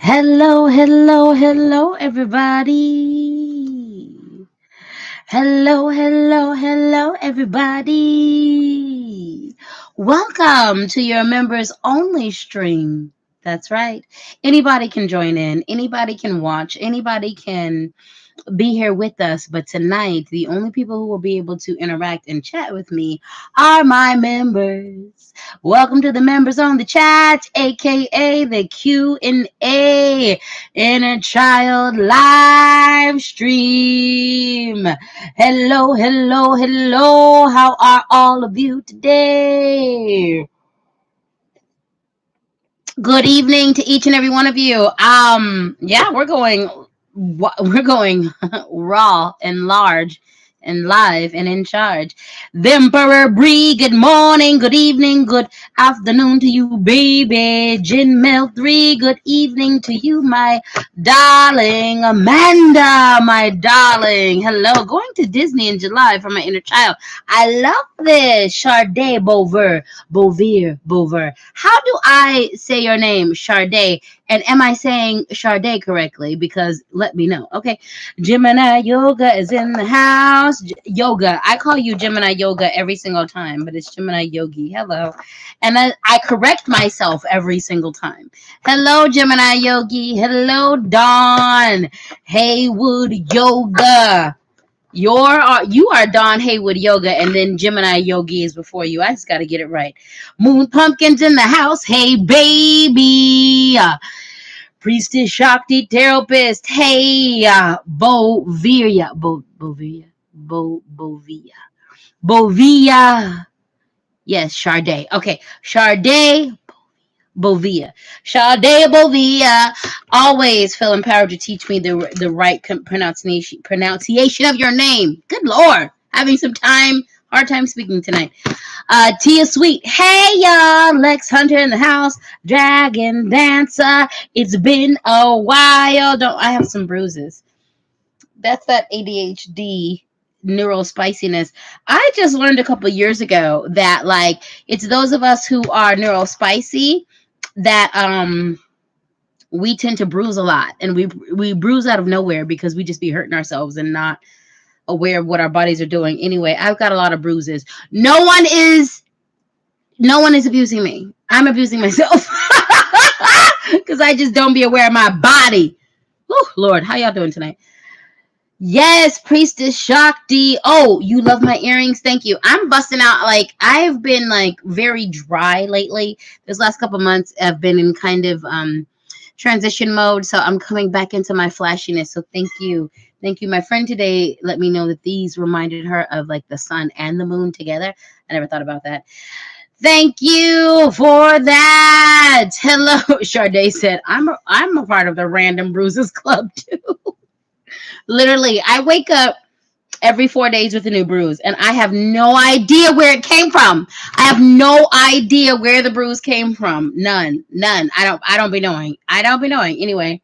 Hello, hello, hello, everybody. Hello, hello, hello, everybody. Welcome to your members only stream. That's right. Anybody can join in, anybody can watch, anybody can be here with us. But tonight, the only people who will be able to interact and chat with me are my members. Welcome to the members on the chat, aka the Q&A Inner Child live stream. Hello, hello, hello. How are all of you today? Good evening to each and every one of you. Yeah, we're going raw and large and live and in charge. The Emperor Bree, good morning, good evening, good afternoon to you, baby. Jin Mel 3, good evening to you, my darling. Amanda, my darling. Hello, going to Disney in July for my inner child. I love this. Charday Bovier. How do I say your name, Charday? And am I saying Charday correctly? Because let me know. Okay. Gemini Yoga is in the house. Yoga. I call you Gemini Yoga every single time, but it's Gemini Yogi. Hello. And I correct myself every single time. Hello, Gemini Yogi. Hello, Dawn Haywood Yoga. You are Don Haywood Yoga, and then Gemini Yogi is before you. I just got to get it right. Moon Pumpkins in the house. Hey, baby. Priestess Shakti Therapist. Hey, Bovia. Yes, Charday. Okay, Charday Bovia. Sade Bovia. Always feel empowered to teach me the right pronunciation of your name. Good Lord. Having some hard time speaking tonight. Tia Sweet. Hey y'all. Lex Hunter in the house. Dragon Dancer. It's been a while. Don't I have some bruises? That's that ADHD neural spiciness. I just learned a couple years ago that like it's those of us who are neural spicy that we tend to bruise a lot, and we bruise out of nowhere because we just be hurting ourselves and not aware of what our bodies are doing. Anyway, I've got a lot of bruises. No one is abusing me. I'm abusing myself because I just don't be aware of my body. Oh Lord, how y'all doing tonight? Yes, Priestess Shakti. Oh, you love my earrings. Thank you. I'm busting out. Like, I've been like very dry lately. This last couple months I've been in kind of transition mode, so I'm coming back into my flashiness. So thank you. Thank you. My friend today let me know that these reminded her of like the sun and the moon together. I never thought about that. Thank you for that. Hello, Charday said. I'm a part of the Random Bruises Club too. Literally, I wake up every 4 days with a new bruise, and I have no idea where it came from. I have no idea where the bruise came from. None. I don't be knowing. Anyway,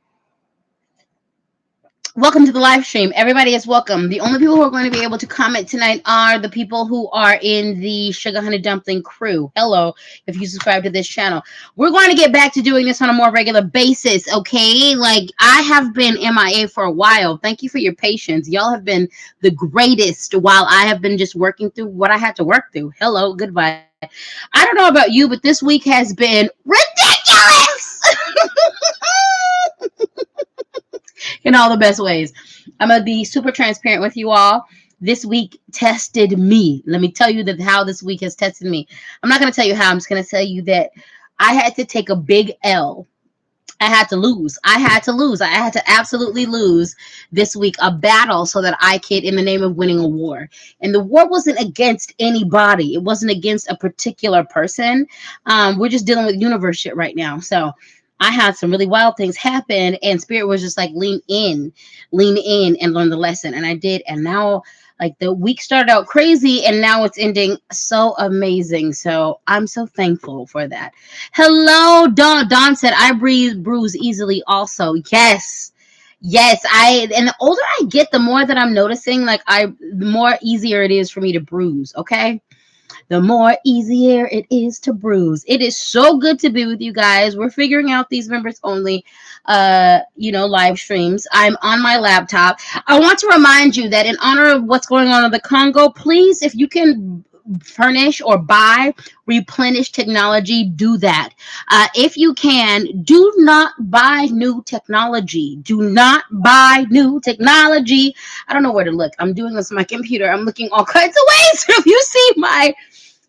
welcome to the live stream. Everybody is welcome. The only people who are going to be able to comment tonight are the people who are in the Sugar Honey Dumpling Crew. Hello, if you subscribe to this channel. We're going to get back to doing this on a more regular basis, okay? Like, I have been MIA for a while. Thank you for your patience. Y'all have been the greatest while I have been just working through what I had to work through. Hello, goodbye. I don't know about you, but this week has been ridiculous in all the best ways. I'm going to be super transparent with you all. This week tested me. Let me tell you that how this week has tested me. I'm not going to tell you how. I'm just going to tell you that I had to take a big L. I had to lose. I had to absolutely lose this week a battle so that I could, in the name of winning a war. And the war wasn't against anybody. It wasn't against a particular person. We're just dealing with universe shit right now. So I had some really wild things happen, and Spirit was just like, lean in and learn the lesson. And I did. And now, like, the week started out crazy, and now it's ending so amazing. So I'm so thankful for that. Hello, Dawn. Dawn said, I bruise easily also. Yes. And the older I get, the more that I'm noticing, like, the more easier it is for me to bruise. Okay. the more easier it is to bruise. It is so good to be with you guys. We're figuring out these members only live streams. I'm on my laptop. I want to remind you that in honor of what's going on in the Congo, please, if you can furnish or buy replenish technology, do that. If you can, do not buy new technology. Do not buy new technology. I don't know where to look. I'm doing this on my computer. I'm looking all kinds of ways. So if you see my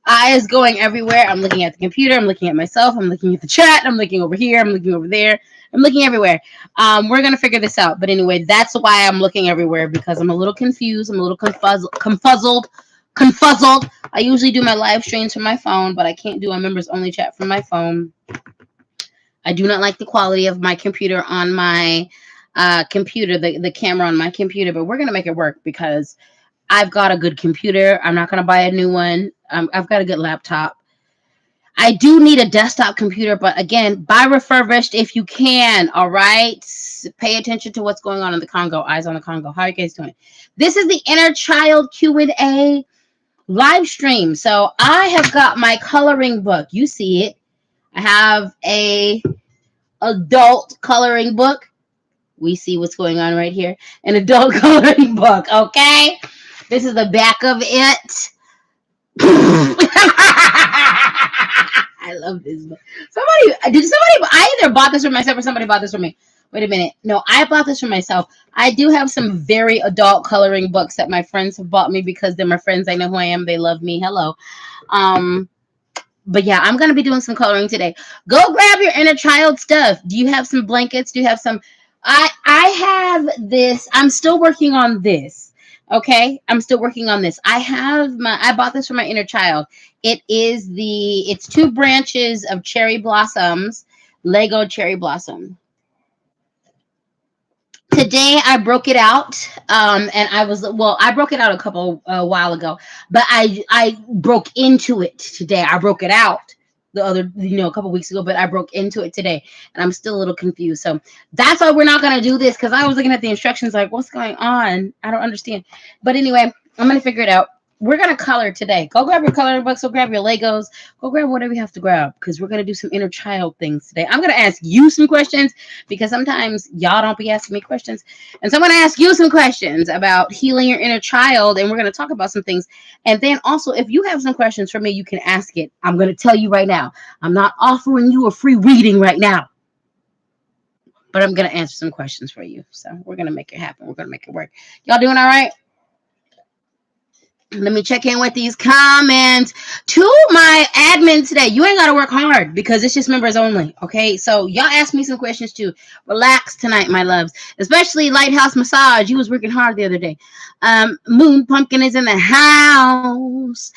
eyes going everywhere, I'm looking at the computer, I'm looking at myself, I'm looking at the chat, I'm looking over here, I'm looking over there, I'm looking everywhere. We're gonna figure this out. But anyway, that's why I'm looking everywhere, because I'm a little confused, I'm a little confuzzled. I usually do my live streams from my phone, but I can't do a members only chat from my phone. I do not like the quality of my computer on my computer, the camera on my computer, but we're gonna make it work because I've got a good computer. I'm not going to buy a new one. I've got a good laptop. I do need a desktop computer, but again, buy refurbished if you can, all right? Pay attention to what's going on in the Congo. Eyes on the Congo. How are you guys doing? This is the Inner Child Q&A live stream. So I have got my coloring book. You see it. I have a adult coloring book. We see what's going on right here. An adult coloring book, okay? This is the back of it. I love this book. I either bought this for myself or somebody bought this for me. Wait a minute. No, I bought this for myself. I do have some very adult coloring books that my friends have bought me because they're my friends. I know who I am. They love me. Hello. But yeah, I'm going to be doing some coloring today. Go grab your inner child stuff. Do you have some blankets? Do you have some? I have this. I'm still working on this. Okay, I'm still working on this. I bought this for my inner child. It's 2 branches of cherry blossoms, Lego cherry blossom. Today I broke it out, and I broke it out a while ago, but I broke into it today. I broke it out a couple weeks ago, but I broke into it today, and I'm still a little confused. So that's why we're not gonna do this, because I was looking at the instructions like, what's going on? I don't understand. But anyway, I'm gonna figure it out. We're gonna color today. Go grab your coloring books. Go grab your Legos. Go grab whatever you have to grab, because we're gonna do some inner child things today. I'm gonna ask you some questions, because sometimes y'all don't be asking me questions, and so I'm gonna ask you some questions about healing your inner child, and we're gonna talk about some things. And then also, if you have some questions for me, you can ask it. I'm gonna tell you right now, I'm not offering you a free reading right now, but I'm gonna answer some questions for you. So we're gonna make it happen. We're gonna make it work. Y'all doing all right? Let me check in with these comments. To my admin today, you ain't got to work hard because it's just members only, okay? So y'all ask me some questions too. Relax tonight, my loves. Especially Lighthouse Massage. You was working hard the other day. Moon Pumpkin is in the house.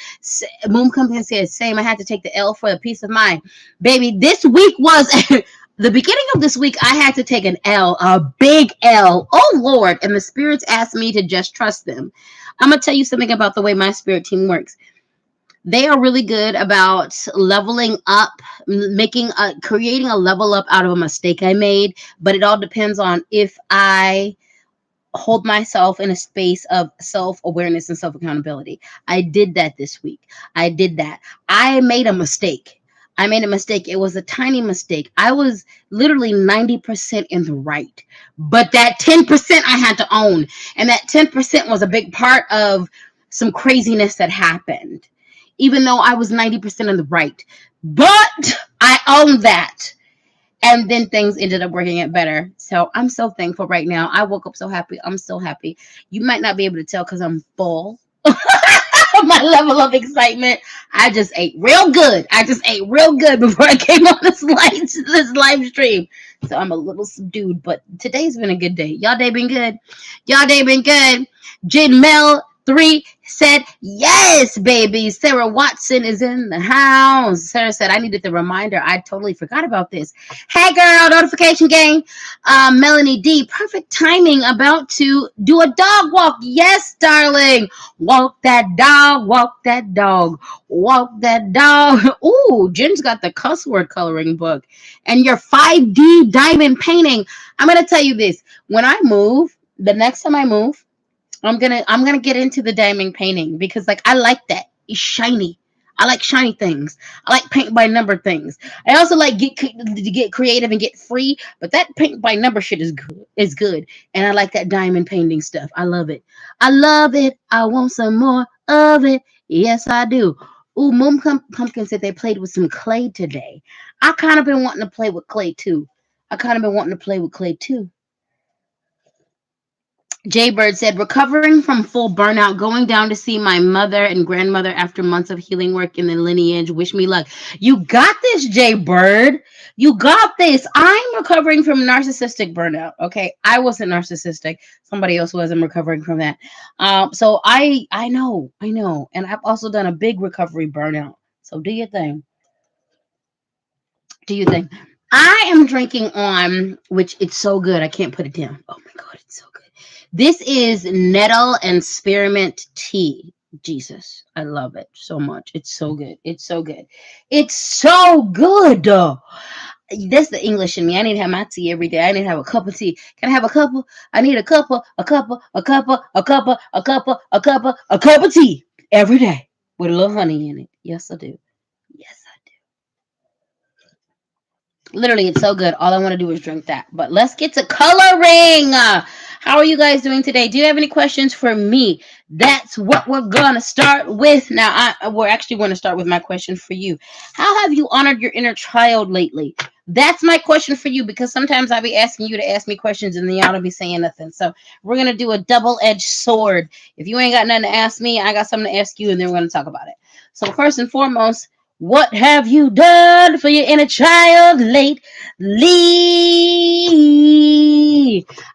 Moon Pumpkin says, same, I had to take the L for the peace of mind. Baby, this week was... The beginning of this week, I had to take an L, a big L. Oh, Lord. And the spirits asked me to just trust them. I'm going to tell you something about the way my spirit team works. They are really good about leveling up, creating a level up out of a mistake I made. But it all depends on if I hold myself in a space of self-awareness and self-accountability. I did that this week. I did that. I made a mistake. It was a tiny mistake. I was literally 90% in the right. But that 10% I had to own. And that 10% was a big part of some craziness that happened. Even though I was 90% in the right. But I owned that. And then things ended up working out better. So I'm so thankful right now. I woke up so happy. I'm so happy. You might not be able to tell because I'm full. My level of excitement. I just ate real good. Before I came on this live stream. So I'm a little subdued, but today's been a good day. Y'all day been good. Janelle 3 said, yes, baby. Sarah Watson is in the house. Sarah said, I needed the reminder. I totally forgot about this. Hey, girl, notification gang. Melanie D, perfect timing. About to do a dog walk. Yes, darling. Walk that dog, walk that dog, walk that dog. Ooh, Jen's got the cuss word coloring book. And your 5D diamond painting. I'm going to tell you this. When I move, the next time I move, I'm gonna get into the diamond painting because like I like that. It's shiny. I like shiny things. I like paint by number things. I also like to get creative and get free, but that paint by number shit is good. Is good, and I like that diamond painting stuff. I love it. I love it. I want some more of it. Yes, I do. Ooh, Pumpkin said they played with some clay today. I kind of been wanting to play with clay too. I kind of been wanting to play with clay too. Jaybird said, recovering from full burnout, going down to see my mother and grandmother after months of healing work in the lineage. Wish me luck. You got this, Jaybird. You got this. I'm recovering from narcissistic burnout. Okay. I wasn't narcissistic. Somebody else was. I'm recovering from that. So I know. And I've also done a big recovery burnout. So do your thing. Do you think? I am drinking on, which it's so good. I can't put it down. Oh my God, it's so good. This is nettle and spearmint tea. Jesus, I love it so much. It's so good. It's so good. It's so good. That's the English in me. I need to have my tea every day. I need to have a cup of tea. Can I have a couple? I need a couple, a couple, a couple, a couple, a couple, a couple, a cup of tea every day with a little honey in it. Yes, I do. Yes, literally, it's so good. All I want to do is drink that. But let's get to coloring. How are you guys doing today? Do you have any questions for me? That's what we're going to start with. Now, we're actually going to start with my question for you. How have you honored your inner child lately? That's my question for you, because sometimes I'll be asking you to ask me questions and then y'all don't be saying nothing. So we're going to do a double-edged sword. If you ain't got nothing to ask me, I got something to ask you, and then we're going to talk about it. So first and foremost, what have you done for your inner child lately?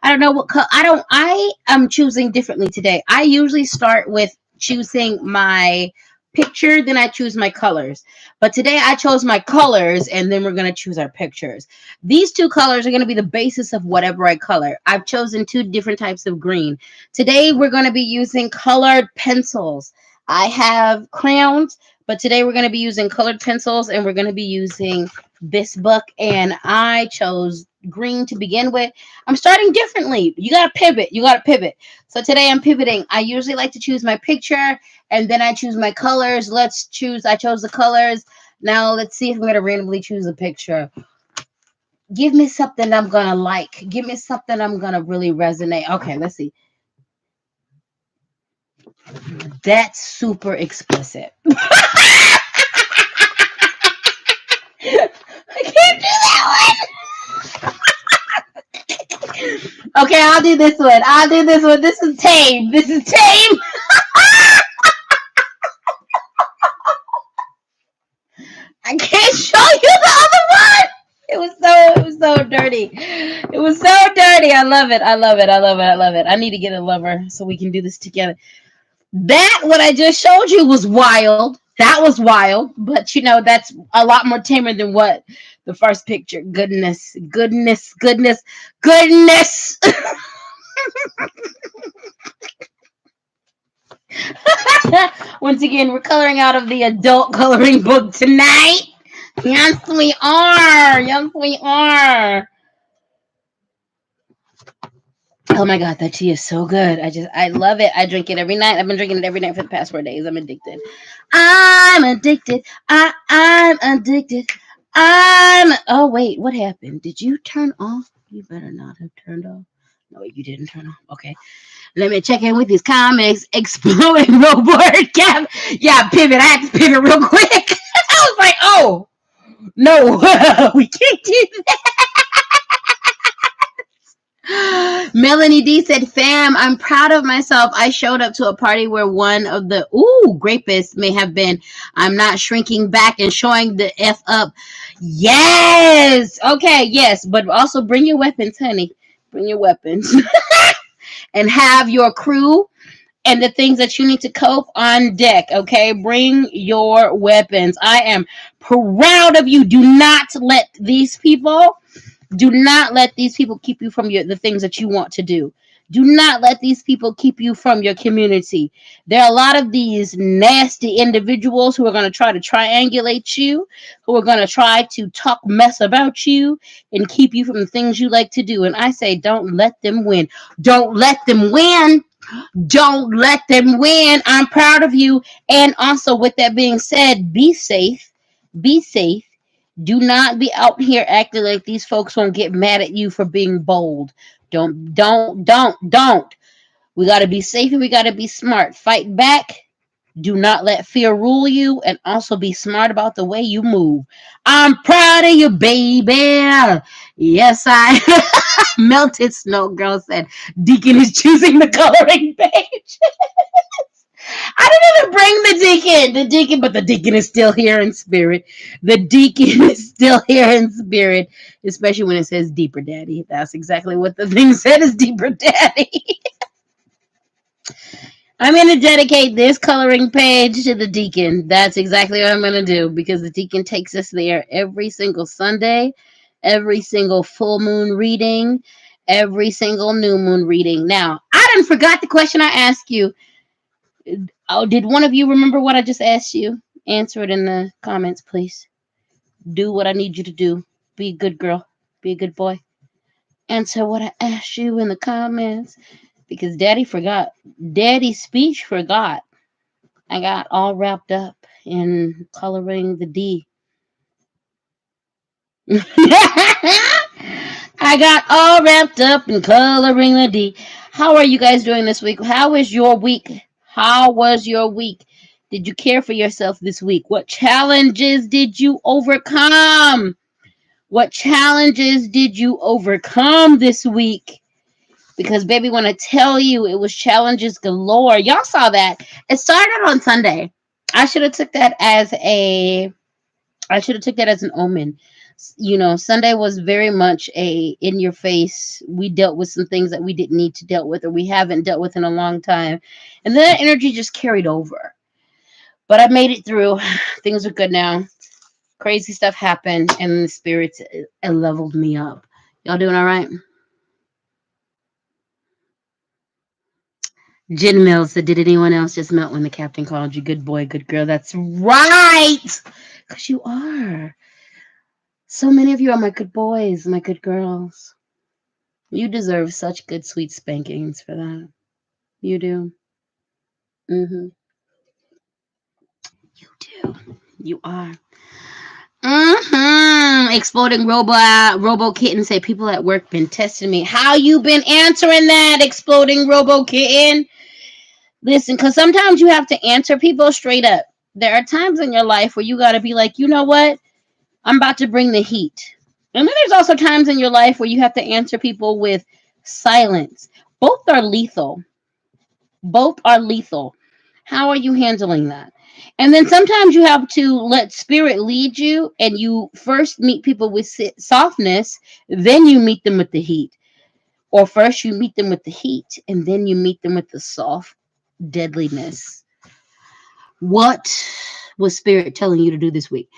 I don't know what I am choosing differently today. I usually start with choosing my picture, then I choose my colors. But today I chose my colors, and then we're going to choose our pictures. These two colors are going to be the basis of whatever I color. I've chosen two different types of green. Today we're going to be using colored pencils. I have crayons, but today we're going to be using colored pencils, and we're going to be using this book, and I chose green to begin with. I'm starting differently. You got to pivot. You got to pivot. So today I'm pivoting. I usually like to choose my picture, and then I choose my colors. I chose the colors. Now let's see if I'm going to randomly choose a picture. Give me something I'm going to like. Give me something I'm going to really resonate. Okay, let's see. That's super explicit. I can't do that one. Okay, I'll do this one. This is tame. I can't show you the other one. It was so dirty. It was so dirty. I love it. I need to get a lover so we can do this together. That, what I just showed you, was wild. That was wild. But that's a lot more tamer than what the first picture. Goodness. Once again, we're coloring out of the adult coloring book tonight. Yes, we are. Oh my God, that tea is so good. I love it. I drink it every night. I've been drinking it every night for the past 4 days. I'm addicted. I'm addicted. Oh wait, what happened? Did you turn off? You better not have turned off. No, you didn't turn off. Okay. Let me check in with these comics. Exploding Robot Cap. Yeah, pivot. I had to pivot real quick. I was like, oh no, we can't do that. Melanie D said, fam, I'm proud of myself. I showed up to a party where one of the grapists may have been. I'm not shrinking back and showing the F up. Yes. Okay, yes. But also bring your weapons, honey. Bring your weapons. And have your crew and the things that you need to cope on deck. Okay, bring your weapons. I am proud of you. Do not let these people keep you from the things that you want to do. Do not let these people keep you from your community. There are a lot of these nasty individuals who are going to try to triangulate you, who are going to try to talk mess about you and keep you from the things you like to do. And I say, don't let them win. Don't let them win. Don't let them win. I'm proud of you. And also, with that being said, be safe. Be safe. Do not be out here acting like these folks won't get mad at you for being bold. Don't. We got to be safe and we got to be smart. Fight back. Do not let fear rule you, and also be smart about the way you move. I'm proud of you, baby. Yes, I melted snow girl said Deacon is choosing the coloring page. I didn't even bring the deacon, but the deacon is still here in spirit. The deacon is still here in spirit, especially when it says deeper daddy. That's exactly what the thing said, is deeper daddy. I'm going to dedicate this coloring page to the deacon. That's exactly what I'm going to do, because the deacon takes us there every single Sunday, every single full moon reading, every single new moon reading. Now, I didn't forgot the question I asked you. Oh, did one of you remember what I just asked you? Answer it in the comments, please. Do what I need you to do. Be a good girl. Be a good boy. Answer what I asked you in the comments, because Daddy forgot. LadySpeech forgot. I got all wrapped up in coloring the D. I got all wrapped up in coloring the D. How are you guys doing this week? How is your week? How was your week? Did you care for yourself this week? What challenges did you overcome? What challenges did you overcome this week? Because baby, when I tell you, it was challenges galore. Y'all saw that. It started on Sunday. I should have took that as an omen. You know, Sunday was very much a in your face. We dealt with some things that we didn't need to deal with, or we haven't dealt with in a long time. And then that energy just carried over. But I made it through. Things are good now. Crazy stuff happened, and the spirits leveled me up. Y'all doing all right? Jen Mills said, did anyone else just melt when the captain called you good boy, good girl? That's right. Because you are. So many of you are my good boys, my good girls. You deserve such good, sweet spankings for that. You do. Mm-hmm. You do. You are. Mm-hmm. Exploding Robo Kitten say, people at work been testing me. How you been answering that, Exploding Robo Kitten? Listen, because sometimes you have to answer people straight up. There are times in your life where you got to be like, you know what? I'm about to bring the heat. And then there's also times in your life where you have to answer people with silence. Both are lethal. Both are lethal. How are you handling that? And then sometimes you have to let spirit lead you, and you first meet people with softness, then you meet them with the heat. Or first you meet them with the heat, and then you meet them with the soft deadliness. What was spirit telling you to do this week?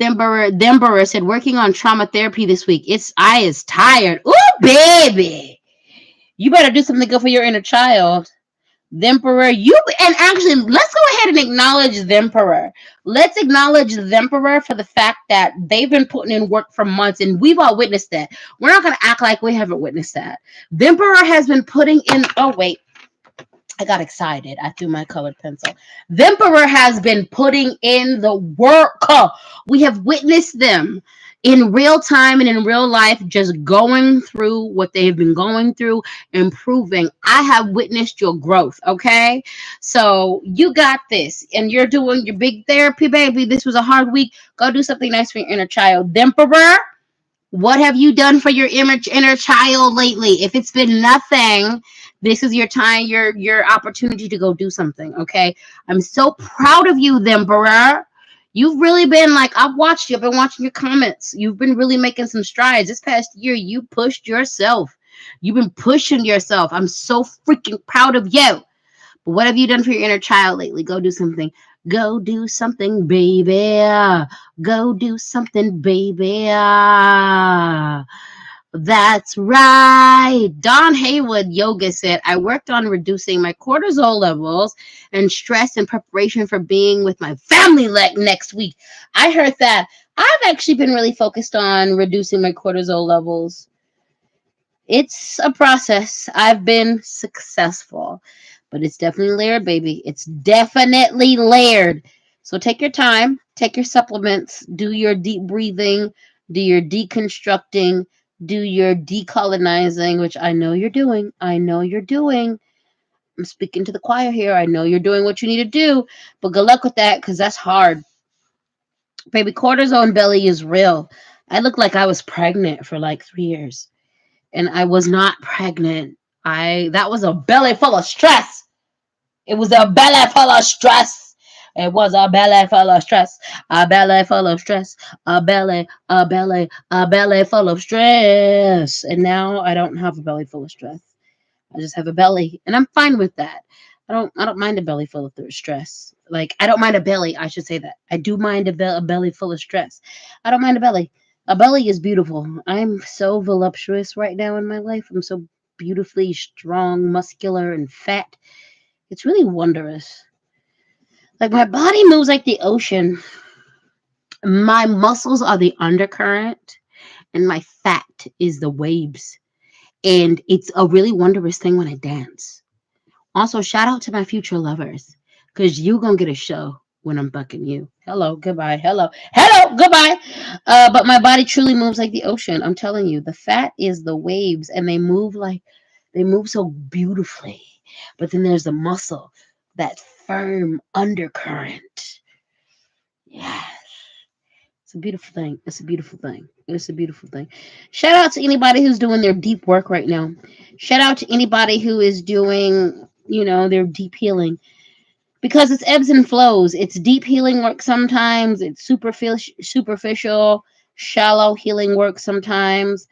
Themberer said, working on trauma therapy this week. I is tired. Ooh, baby. You better do something good for your inner child. Themperer, and actually, let's go ahead and acknowledge Themperer. Let's acknowledge Themperer for the fact that they've been putting in work for months, and we've all witnessed that. We're not going to act like we haven't witnessed that. Themperer has been putting in. Oh wait, I got excited. I threw my colored pencil. Themperer has been putting in the work. We have witnessed them in real time and in real life, just going through what they've been going through, improving. I have witnessed your growth. Okay. So you got this, and you're doing your big therapy, baby. This was a hard week. Go do something nice for your inner child. Themperer, what have you done for your inner child lately? If it's been nothing, this is your time, your opportunity to go do something. Okay. I'm so proud of you, Themperer. You've really been like, I've watched you. I've been watching your comments. You've been really making some strides. This past year, you pushed yourself. You've been pushing yourself. I'm so freaking proud of you. But what have you done for your inner child lately? Go do something. Go do something, baby. Go do something, baby. That's right. Don Haywood Yoga said, I worked on reducing my cortisol levels and stress in preparation for being with my family next week. I heard that. I've actually been really focused on reducing my cortisol levels It's a process. I've been successful, but it's definitely layered, baby. It's definitely layered. So take your time, take your supplements, do your deep breathing, do your deconstructing, do your decolonizing, which I know you're doing. I know you're doing. I'm speaking to the choir here. I know you're doing what you need to do, but good luck with that because that's hard. Baby, cortisone belly is real. I looked like I was pregnant for like 3 years, and I was not pregnant. That was a belly full of stress. It was a belly full of stress. It was a belly full of stress. A belly full of stress. A belly full of stress. And now I don't have a belly full of stress. I just have a belly, and I'm fine with that. I don't mind a belly full of stress. Like I don't mind a belly. I should say that. I do mind a belly full of stress. I don't mind a belly. A belly is beautiful. I'm so voluptuous right now in my life. I'm so beautifully strong, muscular, and fat. It's really wondrous. Like my body moves like the ocean. My muscles are the undercurrent, and my fat is the waves. And it's a really wondrous thing when I dance. Also, shout out to my future lovers, because you gonna get a show when I'm bucking you. Hello, goodbye. Hello, goodbye. But my body truly moves like the ocean. I'm telling you, the fat is the waves, and they move so beautifully. But then there's the muscle, that firm undercurrent. Yeah, it's a beautiful thing. It's a beautiful thing. It's a beautiful thing. Shout out to anybody who's doing their deep work right now. Shout out to anybody who is doing, their deep healing, because it's ebbs and flows. It's deep healing work sometimes. It's superficial, shallow healing work sometimes.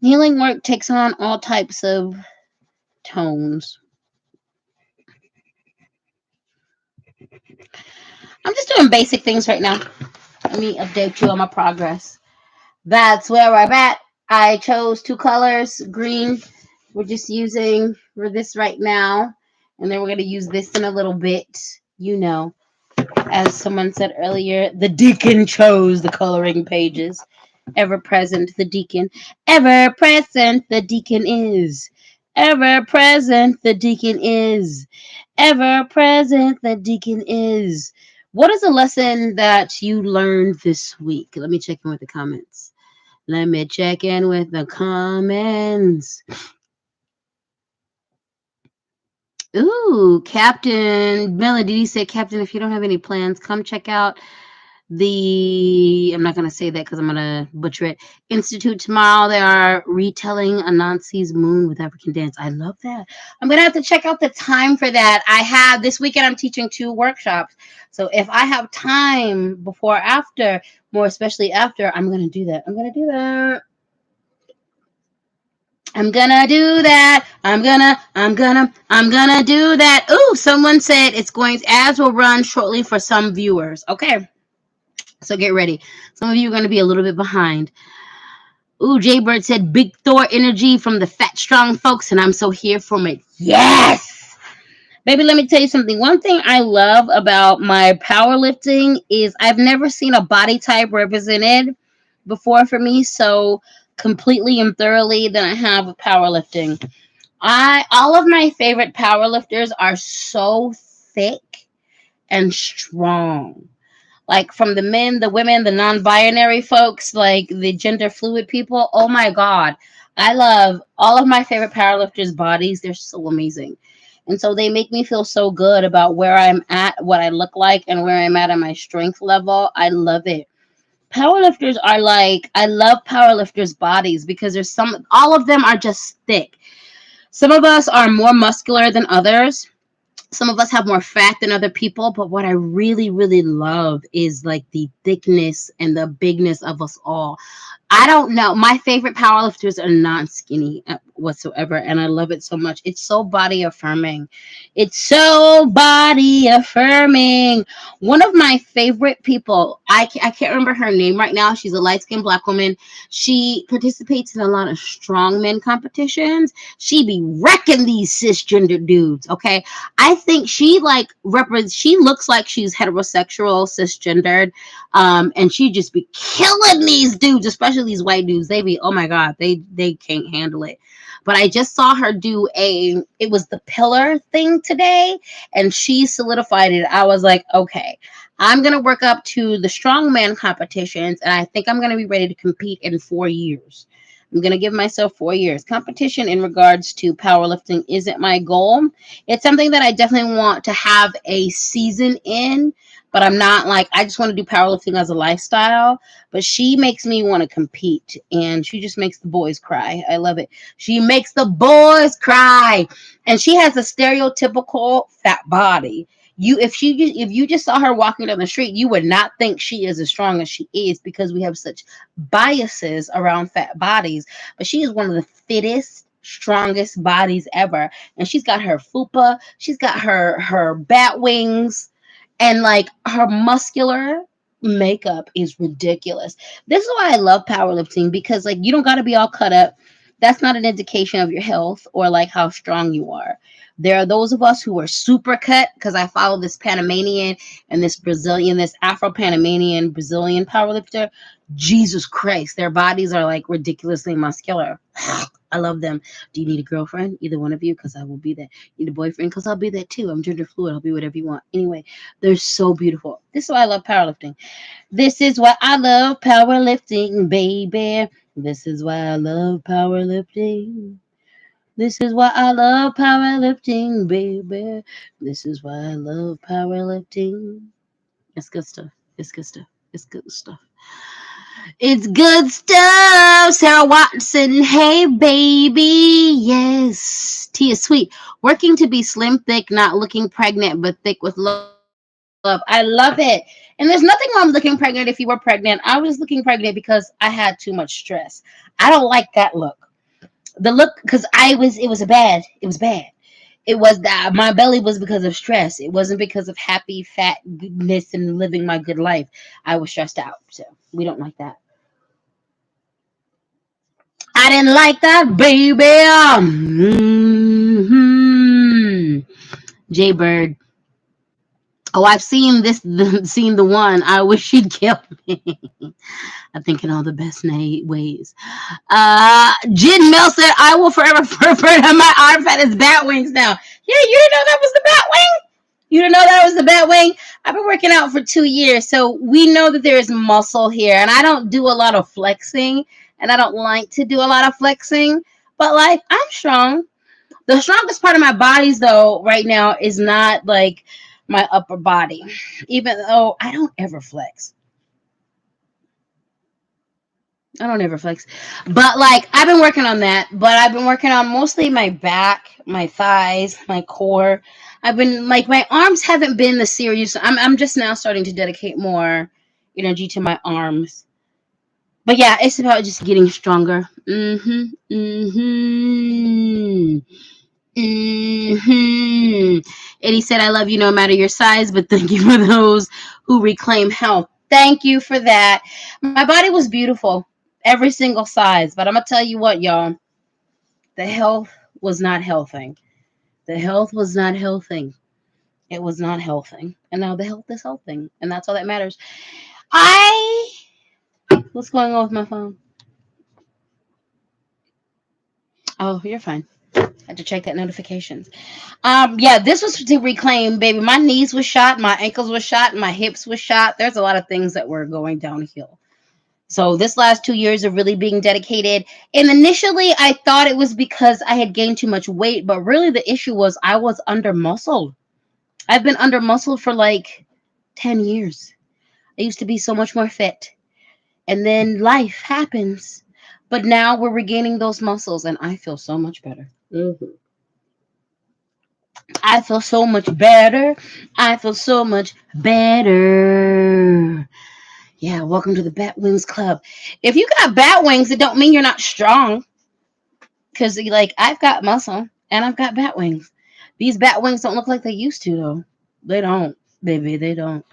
Healing work takes on all types of tones. I'm just doing basic things right now. Let me update you on my progress. That's where I'm at. I chose 2 colors. Green, we're just using for this right now. And then we're going to use this in a little bit. As someone said earlier, the deacon chose the coloring pages. Ever present, the deacon. Ever present, the deacon is. Ever present, the deacon is. Ever present, the deacon is. What is a lesson that you learned this week? Let me check in with the comments. Let me check in with the comments. Ooh, Captain Melody said, Captain, if you don't have any plans, come check out I'm not going to say that because I'm going to butcher it. Institute tomorrow. They are retelling Anansi's Moon with African dance. I love that. I'm going to have to check out the time for that. This weekend, I'm teaching 2 workshops. So if I have time before or after, more especially after, I'm going to do that. I'm going to do that. I'm gonna do that. I'm gonna do that. Ooh, someone said ads will run shortly for some viewers. Okay. So get ready. Some of you are going to be a little bit behind. Ooh, Jaybird said big Thor energy from the fat, strong folks, and I'm so here for it. Yes! Baby, let me tell you something. One thing I love about my powerlifting is I've never seen a body type represented before for me so completely and thoroughly than I have with powerlifting. All of my favorite powerlifters are so thick and strong. Like from the men, the women, the non-binary folks, like the gender fluid people. Oh my God. I love all of my favorite powerlifters' bodies. They're so amazing. And so they make me feel so good about where I'm at, what I look like, and where I'm at on my strength level. I love it. Powerlifters are I love powerlifters' bodies because all of them are just thick. Some of us are more muscular than others. Some of us have more fat than other people, but what I really, really love is like the thickness and the bigness of us all. I don't know. My favorite powerlifters are not skinny whatsoever, and I love it so much. It's so body affirming. It's so body affirming. One of my favorite people, I can't remember her name right now. She's a light-skinned Black woman. She participates in a lot of strongman competitions. She be wrecking these cisgender dudes, okay? I think she looks like she's heterosexual, cisgendered. And she just be killing these dudes, especially these white dudes. They be, oh my God, they can't handle it. But I just saw her do it was the pillar thing today, and she solidified it. I was like, okay, I'm going to work up to the strongman competitions, and I think I'm going to be ready to compete in 4 years. I'm going to give myself 4 years. Competition in regards to powerlifting isn't my goal. It's something that I definitely want to have a season in, but I'm not like, I just want to do powerlifting as a lifestyle. But she makes me want to compete, and she just makes the boys cry. I love it. She makes the boys cry, and she has a stereotypical fat body. If you just saw her walking down the street, you would not think she is as strong as she is, because we have such biases around fat bodies. But she is one of the fittest, strongest bodies ever, and she's got her fupa, she's got her bat wings, and like her muscular makeup is ridiculous. This is why I love powerlifting, because like you don't got to be all cut up. That's not an indication of your health or like how strong you are. There are those of us who are super cut, because I follow this Panamanian and this Brazilian, this Afro-Panamanian Brazilian powerlifter. Jesus Christ, their bodies are like ridiculously muscular. I love them. Do you need a girlfriend? Either one of you, because I will be there. Need a boyfriend? Because I'll be there too. I'm gender fluid. I'll be whatever you want. Anyway, they're so beautiful. This is why I love powerlifting. This is why I love powerlifting, baby. This is why I love powerlifting. This is why I love powerlifting, baby. This is why I love powerlifting. It's good stuff. It's good stuff. It's good stuff. It's good stuff. Sarah Watson. Hey, baby. Yes. Tia Sweet. Working to be slim, thick, not looking pregnant, but thick with love. I love it. And there's nothing wrong with looking pregnant if you were pregnant. I was looking pregnant because I had too much stress. I don't like that look. The look, because it was bad. It was bad. It was that my belly was because of stress. It wasn't because of happy fat goodness and living my good life. I was stressed out. So we don't like that. I didn't like that, baby. Jay Bird. Oh, I've seen seen the one. I wish she'd kill me. I think in all the best ways. Jen Mill said, I will forever refer to my arm fat as bat wings now. Yeah, you didn't know that was the bat wing? You didn't know that was the bat wing? I've been working out for 2 years, so we know that there is muscle here, and I don't do a lot of flexing, and I don't like to do a lot of flexing, but like, I'm strong. The strongest part of my bodies, though, right now is not like my upper body, even though I don't ever flex. But like, I've been working on that, but I've been working on mostly my back, my thighs, my core. I've been like, my arms haven't been the serious. I'm just now starting to dedicate more energy to my arms. But yeah, it's about just getting stronger. Eddie said, I love you no matter your size, but thank you for those who reclaim health. Thank you for that. My body was beautiful, every single size. But I'm going to tell you what, y'all, the health was not healthing. The health was not healthing. It was not healthing. And now the health is healthing. And that's all that matters. What's going on with my phone? Oh, you're fine. I had to check that notifications. Yeah, this was to reclaim, baby. My knees was shot, my ankles was shot, my hips was shot. There's a lot of things that were going downhill. So this last 2 years of really being dedicated. And initially I thought it was because I had gained too much weight, but really the issue was I was under muscled. I've been under muscled for like 10 years. I used to be so much more fit. And then life happens. But now we're regaining those muscles, and I feel so much better. I feel so much better. I feel so much better. Yeah, welcome to the Bat Wings Club. If you got bat wings, it don't mean you're not strong. Because, like, I've got muscle, and I've got bat wings. These bat wings don't look like they used to, though. They don't, baby. They don't.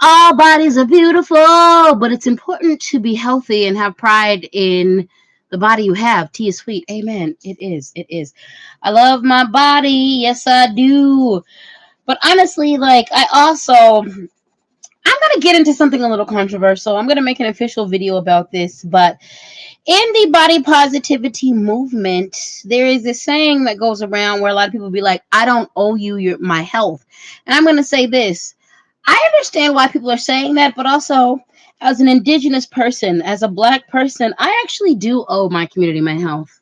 All bodies are beautiful, but it's important to be healthy and have pride in the body you have. Tea is sweet. Amen. It is. It is. I love my body. Yes, I do. But honestly, like, I'm going to get into something a little controversial. I'm going to make an official video about this, but in the body positivity movement, there is this saying that goes around where a lot of people be like, I don't owe you my health. And I'm going to say this. I understand why people are saying that, but also as an indigenous person, as a black person, I actually do owe my community my health.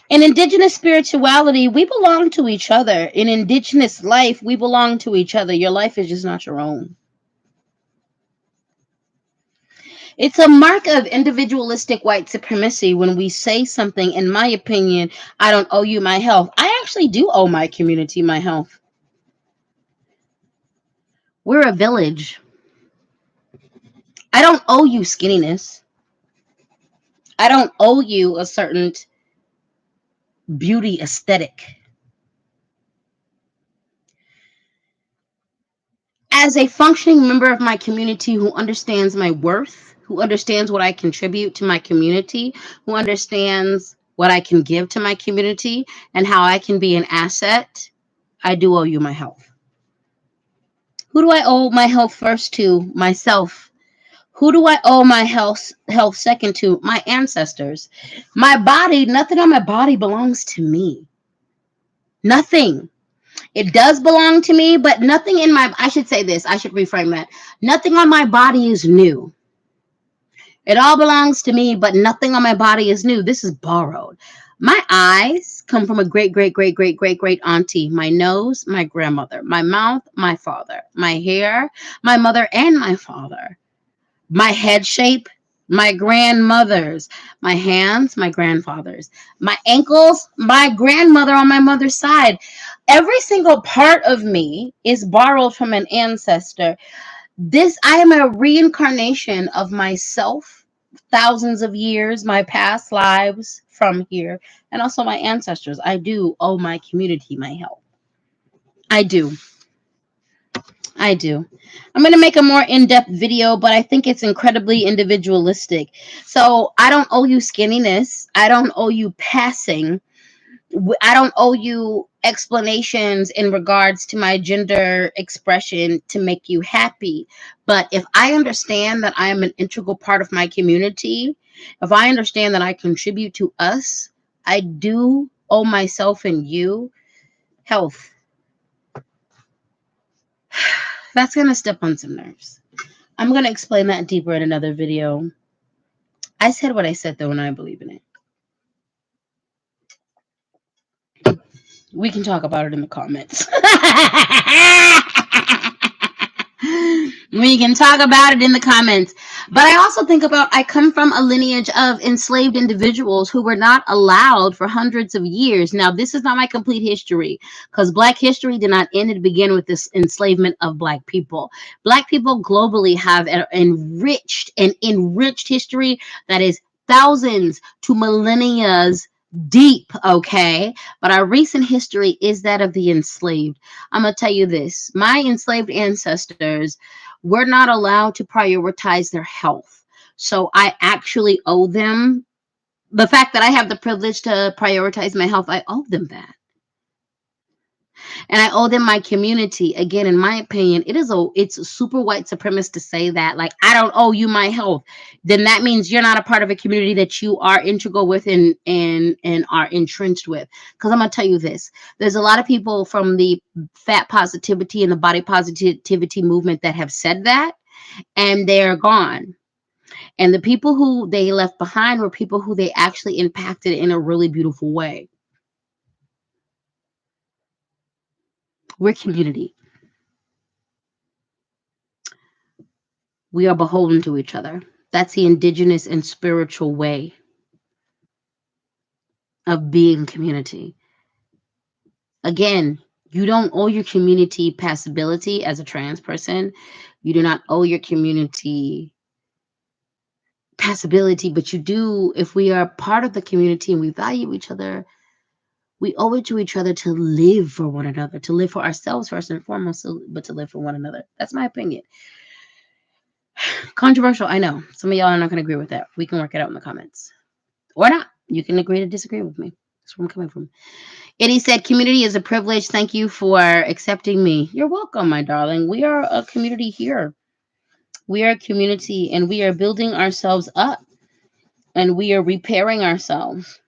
In indigenous spirituality, we belong to each other. In indigenous life, we belong to each other. Your life is just not your own. It's a mark of individualistic white supremacy when we say something, in my opinion, I don't owe you my health. I actually do owe my community my health. We're a village. I don't owe you skinniness. I don't owe you a certain beauty aesthetic. As a functioning member of my community who understands my worth, who understands what I contribute to my community, who understands what I can give to my community and how I can be an asset, I do owe you my health. Who do I owe my health first to? Myself. Who do I owe my health second to? My ancestors. My body, nothing on my body belongs to me. Nothing. It does belong to me, but nothing in my, I should say this, I should reframe that. Nothing on my body is new. It all belongs to me, but nothing on my body is new. This is borrowed. My eyes come from a great, great, great, great, great, great auntie. My nose, my grandmother. My mouth, my father. My hair, my mother and my father. My head shape, my grandmother's. My hands, my grandfather's. My ankles, my grandmother on my mother's side. Every single part of me is borrowed from an ancestor. I am a reincarnation of myself, thousands of years, my past lives from here, and also my ancestors. I do owe my community my health. I do. I do. I'm going to make a more in-depth video, but I think it's incredibly individualistic. So I don't owe you skinniness. I don't owe you passing. I don't owe you explanations in regards to my gender expression to make you happy. But if I understand that I am an integral part of my community, if I understand that I contribute to us, I do owe myself and you health. That's going to step on some nerves. I'm going to explain that deeper in another video. I said what I said, though, and I believe in it. We can talk about it in the comments. We can talk about it in the comments. But I also think about, I come from a lineage of enslaved individuals who were not allowed for hundreds of years. Now, this is not my complete history, because Black history did not end and begin with this enslavement of Black people. Black people globally have an enriched history that is thousands to millennia deep, okay? But our recent history is that of the enslaved. I'm going to tell you this. My enslaved ancestors were not allowed to prioritize their health. So I actually owe them the fact that I have the privilege to prioritize my health. I owe them that. And I owe them my community. Again, in my opinion, it's a super white supremacist to say that, like, I don't owe you my health. Then that means you're not a part of a community that you are integral with and are entrenched with. Because I'm gonna tell you this: there's a lot of people from the fat positivity and the body positivity movement that have said that, and they're gone. And the people who they left behind were people who they actually impacted in a really beautiful way. We're community. We are beholden to each other. That's the indigenous and spiritual way of being community. Again, you don't owe your community passability as a trans person. You do not owe your community passability, but you do, if we are part of the community and we value each other, we owe it to each other to live for one another, to live for ourselves first and foremost, but to live for one another. That's my opinion. Controversial, I know. Some of y'all are not going to agree with that. We can work it out in the comments. Or not. You can agree to disagree with me. That's where I'm coming from. And he said, community is a privilege. Thank you for accepting me. You're welcome, my darling. We are a community here. We are a community and we are building ourselves up and we are repairing ourselves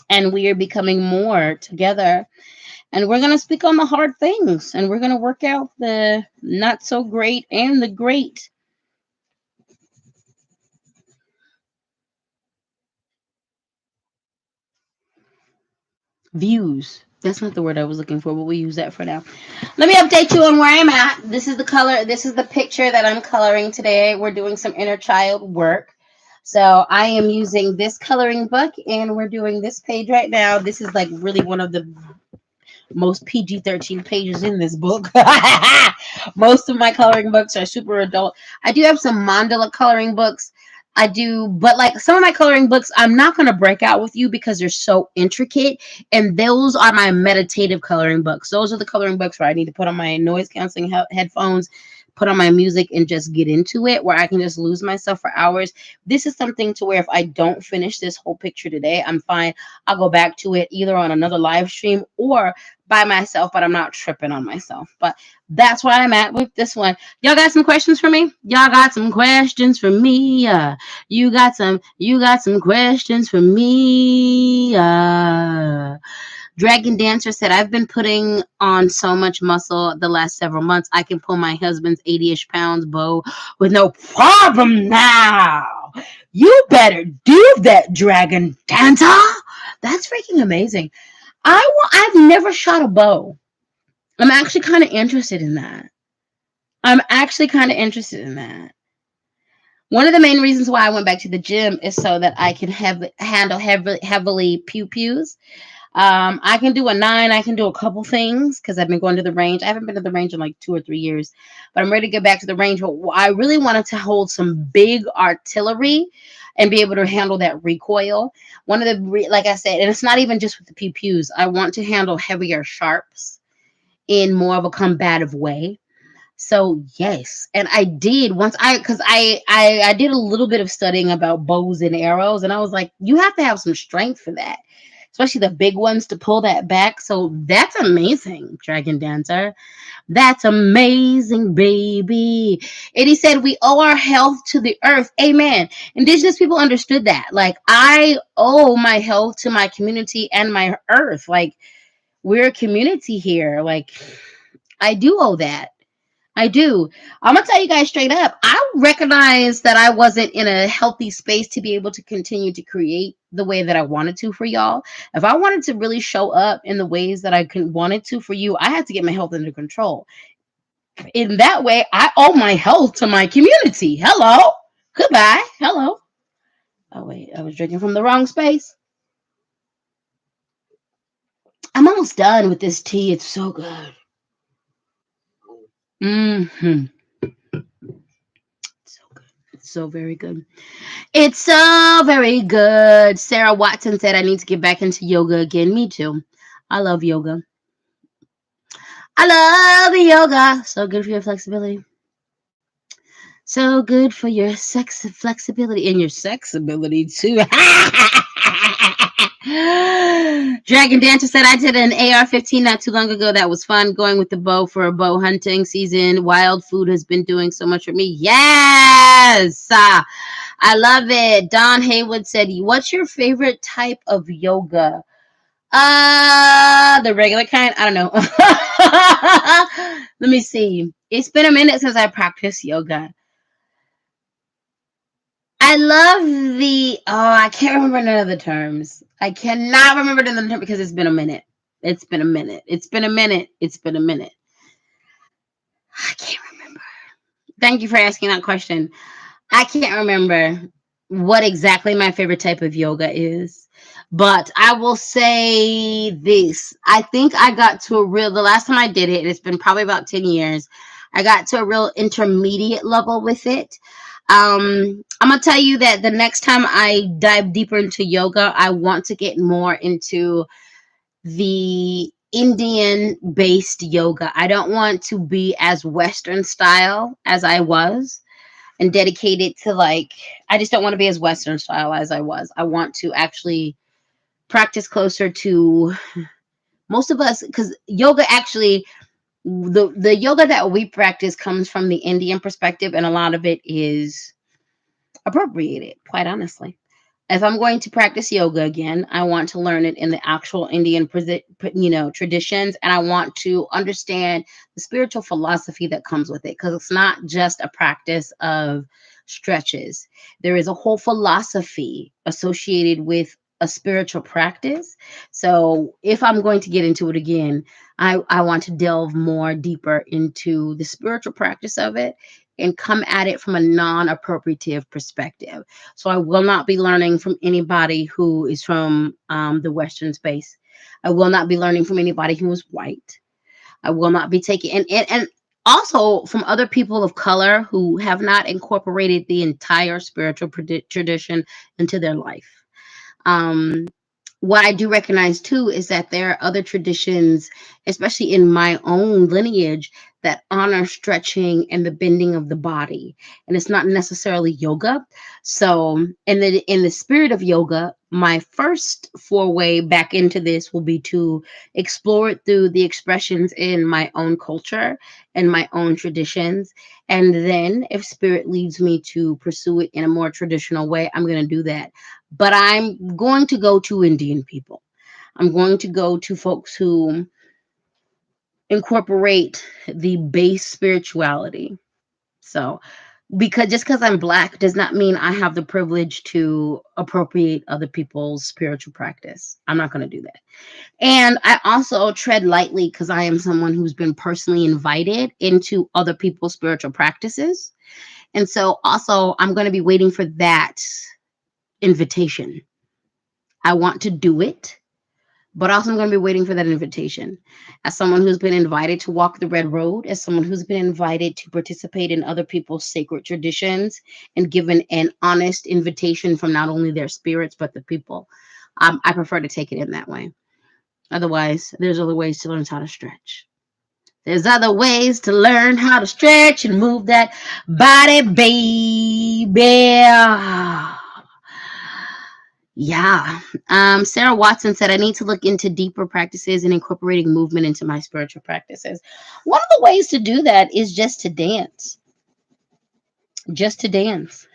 and we are becoming more together. And we're going to speak on the hard things and we're going to work out the not so great and the great. Views. That's not the word I was looking for, but we'll use that for now. Let me update you on where I'm at. This is the color. This is the picture that I'm coloring today. We're doing some inner child work. So I am using this coloring book and we're doing this page right now. This is like really one of the most PG-13 pages in this book. Most of my coloring books are super adult. I do have some mandala coloring books. I do, but like some of my coloring books, I'm not going to break out with you because they're so intricate. And those are my meditative coloring books. Those are the coloring books where I need to put on my noise canceling headphones, put on my music, and just get into it, where I can just lose myself for hours. This is something to where if I don't finish this whole picture today, I'm fine. I'll go back to it either on another live stream or by myself, but I'm not tripping on myself. But that's where I'm at with this one. Y'all got some questions for me? Y'all got some questions for me? You got some questions for me? Dragon Dancer said, I've been putting on so much muscle the last several months. I can pull my husband's 80-ish pounds bow with no problem now. You better do that, Dragon Dancer. That's freaking amazing. I've never shot a bow. I'm actually kind of interested in that. One of the main reasons why I went back to the gym is so that I can handle heavily pew pews. I can do a 9. I can do a couple things because I've been going to the range. I haven't been to the range in like 2 or 3 years, but I'm ready to get back to the range. But I really wanted to hold some big artillery and be able to handle that recoil. One of the, like I said, and it's not even just with the pew pews. I want to handle heavier sharps in more of a combative way. So yes, and I did once because I did a little bit of studying about bows and arrows, and I was like, you have to have some strength for that, especially the big ones to pull that back. So that's amazing, Dragon Dancer. That's amazing, baby. And he said we owe our health to the earth. Amen. Indigenous people understood that. Like I owe my health to my community and my earth. Like we're a community here. Like I do owe that. I do. I'm gonna tell you guys straight up. I recognize that I wasn't in a healthy space to be able to continue to create the way that I wanted to for y'all. If I wanted to really show up in the ways that wanted to for you, I had to get my health under control. In that way, I owe my health to my community. Hello. Goodbye. Hello. Oh wait, I was drinking from the wrong space. I'm almost done with this tea. It's so good. Mm-hmm. So good. It's so very good. It's so very good. Sarah Watson said, I need to get back into yoga again. Me too. I love yoga. I love yoga. So good for your flexibility. So good for your sex flexibility and your sexability too. Dragon Dancer said, I did an AR-15 not too long ago. That was fun going with the bow for a bow hunting season. Wild food has been doing so much for me. Yes. I love it. Don Haywood said, what's your favorite type of yoga? The regular kind? I don't know. Let me see. It's been a minute since I practiced yoga. I love I can't remember none of the terms. I cannot remember none of the terms because it's been a minute. It's been a minute. It's been a minute. It's been a minute. I can't remember. Thank you for asking that question. I can't remember what exactly my favorite type of yoga is, but I will say this. I think I got to the last time I did it, it's been probably about 10 years. I got to a real intermediate level with it. I'm going to tell you that the next time I dive deeper into yoga, I want to get more into the Indian based yoga. I don't want to be as Western style as I was and dedicated to I just don't want to be as Western style as I was. I want to actually practice closer to most of us, because yoga actually, the yoga that we practice comes from the Indian perspective, and a lot of it is appropriated, quite honestly. If I'm going to practice yoga again, I want to learn it in the actual Indian, traditions, and I want to understand the spiritual philosophy that comes with it, because it's not just a practice of stretches. There is a whole philosophy associated with a spiritual practice. So if I'm going to get into it again, I want to delve more deeper into the spiritual practice of it and come at it from a non-appropriative perspective. So I will not be learning from anybody who is from the Western space. I will not be learning from anybody who is white. I will not be taking and also from other people of color who have not incorporated the entire spiritual tradition into their life. Um, what I do recognize too is that there are other traditions, especially in my own lineage, that honor stretching and the bending of the body. And it's not necessarily yoga. So in the spirit of yoga, my first foray back into this will be to explore it through the expressions in my own culture and my own traditions. And then if spirit leads me to pursue it in a more traditional way, I'm going to do that. But I'm going to go to Indian people. I'm going to go to folks who incorporate the base spirituality. So, because just because I'm black does not mean I have the privilege to appropriate other people's spiritual practice. I'm not going to do that. And I also tread lightly because I am someone who's been personally invited into other people's spiritual practices. And so also I'm going to be waiting for that invitation. I want to do it, but also I'm going to be waiting for that invitation. As someone who's been invited to walk the red road, as someone who's been invited to participate in other people's sacred traditions and given an honest invitation from not only their spirits but the people, I prefer to take it in that way. Otherwise, there's other ways to learn how to stretch. There's other ways to learn how to stretch and move that body, baby. Yeah. Sarah Watson said, I need to look into deeper practices and incorporating movement into my spiritual practices. One of the ways to do that is just to dance. Just to dance.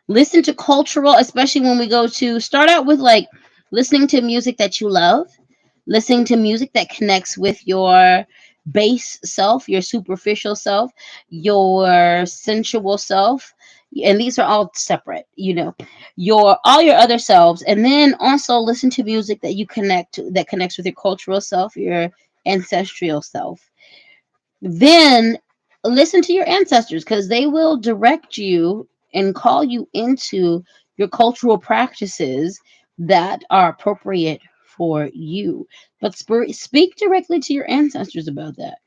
Listen to cultural, especially when we go to start out with like listening to music that you love, listening to music that connects with your base self, your superficial self, your sensual self. And these are all separate, your all your other selves. And then also listen to music that you connect that connects with your cultural self, your ancestral self. Then listen to your ancestors because they will direct you and call you into your cultural practices that are appropriate for you. But speak directly to your ancestors about that.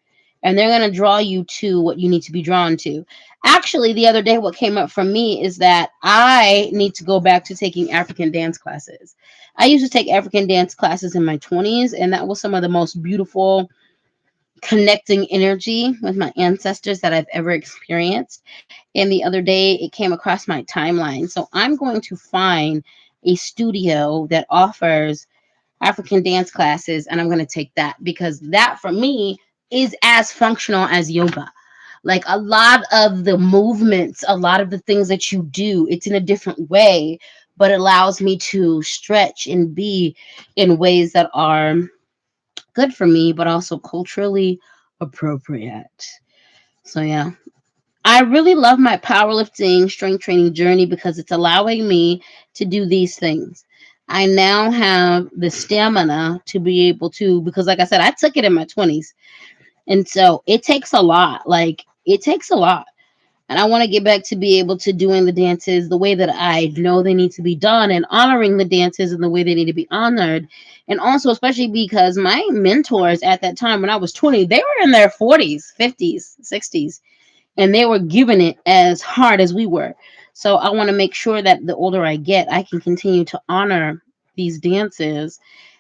And they're going to draw you to what you need to be drawn to. Actually, the other day, what came up for me is that I need to go back to taking African dance classes. I used to take African dance classes in my 20s, and that was some of the most beautiful connecting energy with my ancestors that I've ever experienced. And the other day it came across my timeline. So I'm going to find a studio that offers African dance classes and I'm going to take that because that for me is as functional as yoga. Like a lot of the movements, a lot of the things that you do, it's in a different way, but it allows me to stretch and be in ways that are good for me, but also culturally appropriate. So, yeah, I really love my powerlifting strength training journey because it's allowing me to do these things. I now have the stamina to be able to, because, like I said, I took it in my 20s. And so it takes a lot. Like, it takes a lot. And I want to get back to be able to doing the dances the way that I know they need to be done and honoring the dances in the way they need to be honored. And also, especially because my mentors at that time when I was 20, they were in their 40s, 50s, 60s, and they were giving it as hard as we were. So I want to make sure that the older I get, I can continue to honor these dances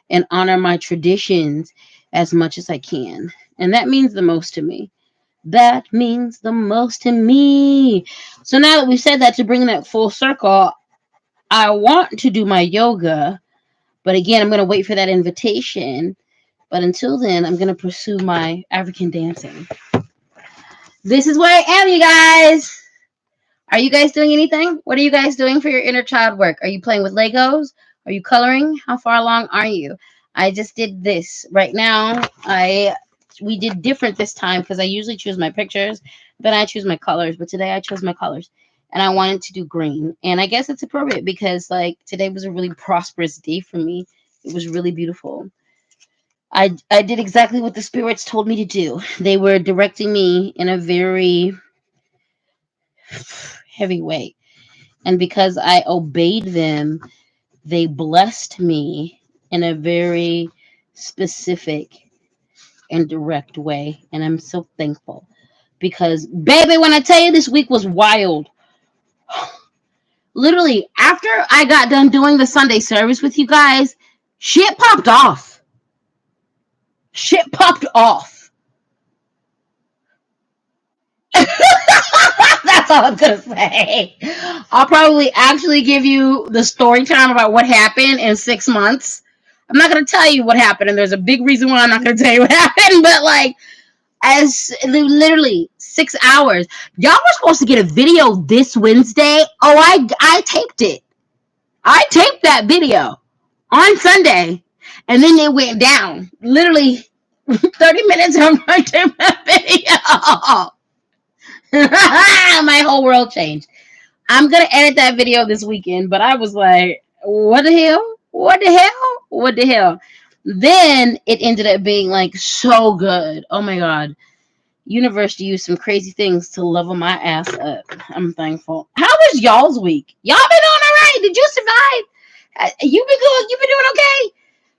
and honor my traditions as much as I can. And that means the most to me. That means the most to me. So now that we've said that, to bring that full circle, I want to do my yoga, But again, I'm going to wait for that invitation. But until then, I'm going to pursue my African dancing. This is where I am, you guys. Are you guys doing anything? What are you guys doing for your inner child work? Are you playing with Legos? Are you coloring? How far along are you? I just did this. Right now, we did different this time because I usually choose my pictures, then I choose my colors. But today I chose my colors. And I wanted to do green. And I guess it's appropriate because like today was a really prosperous day for me. It was really beautiful. I did exactly what the spirits told me to do. They were directing me in a very heavy way. And because I obeyed them, they blessed me in a very specific and direct way. And I'm so thankful. Because, baby, when I tell you this week was wild, literally, after I got done doing the Sunday service with you guys, shit popped off. Shit popped off. That's all I'm gonna say. I'll probably actually give you the story time about what happened in 6 months. I'm not gonna tell you what happened, and there's a big reason why I'm not gonna tell you what happened. But like, as literally 6 hours, y'all were supposed to get a video this Wednesday. Oh, I taped it. I taped that video on Sunday, and then it went down. Literally 30 minutes of my video. My whole world changed. I'm gonna edit that video this weekend, but I was like, what the hell? What the hell? What the hell? Then it ended up being like so good. Oh my god. Universe used some crazy things to level my ass up. I'm thankful. How was y'all's week? Y'all been doing all right? Did you survive? You been good? You been doing okay?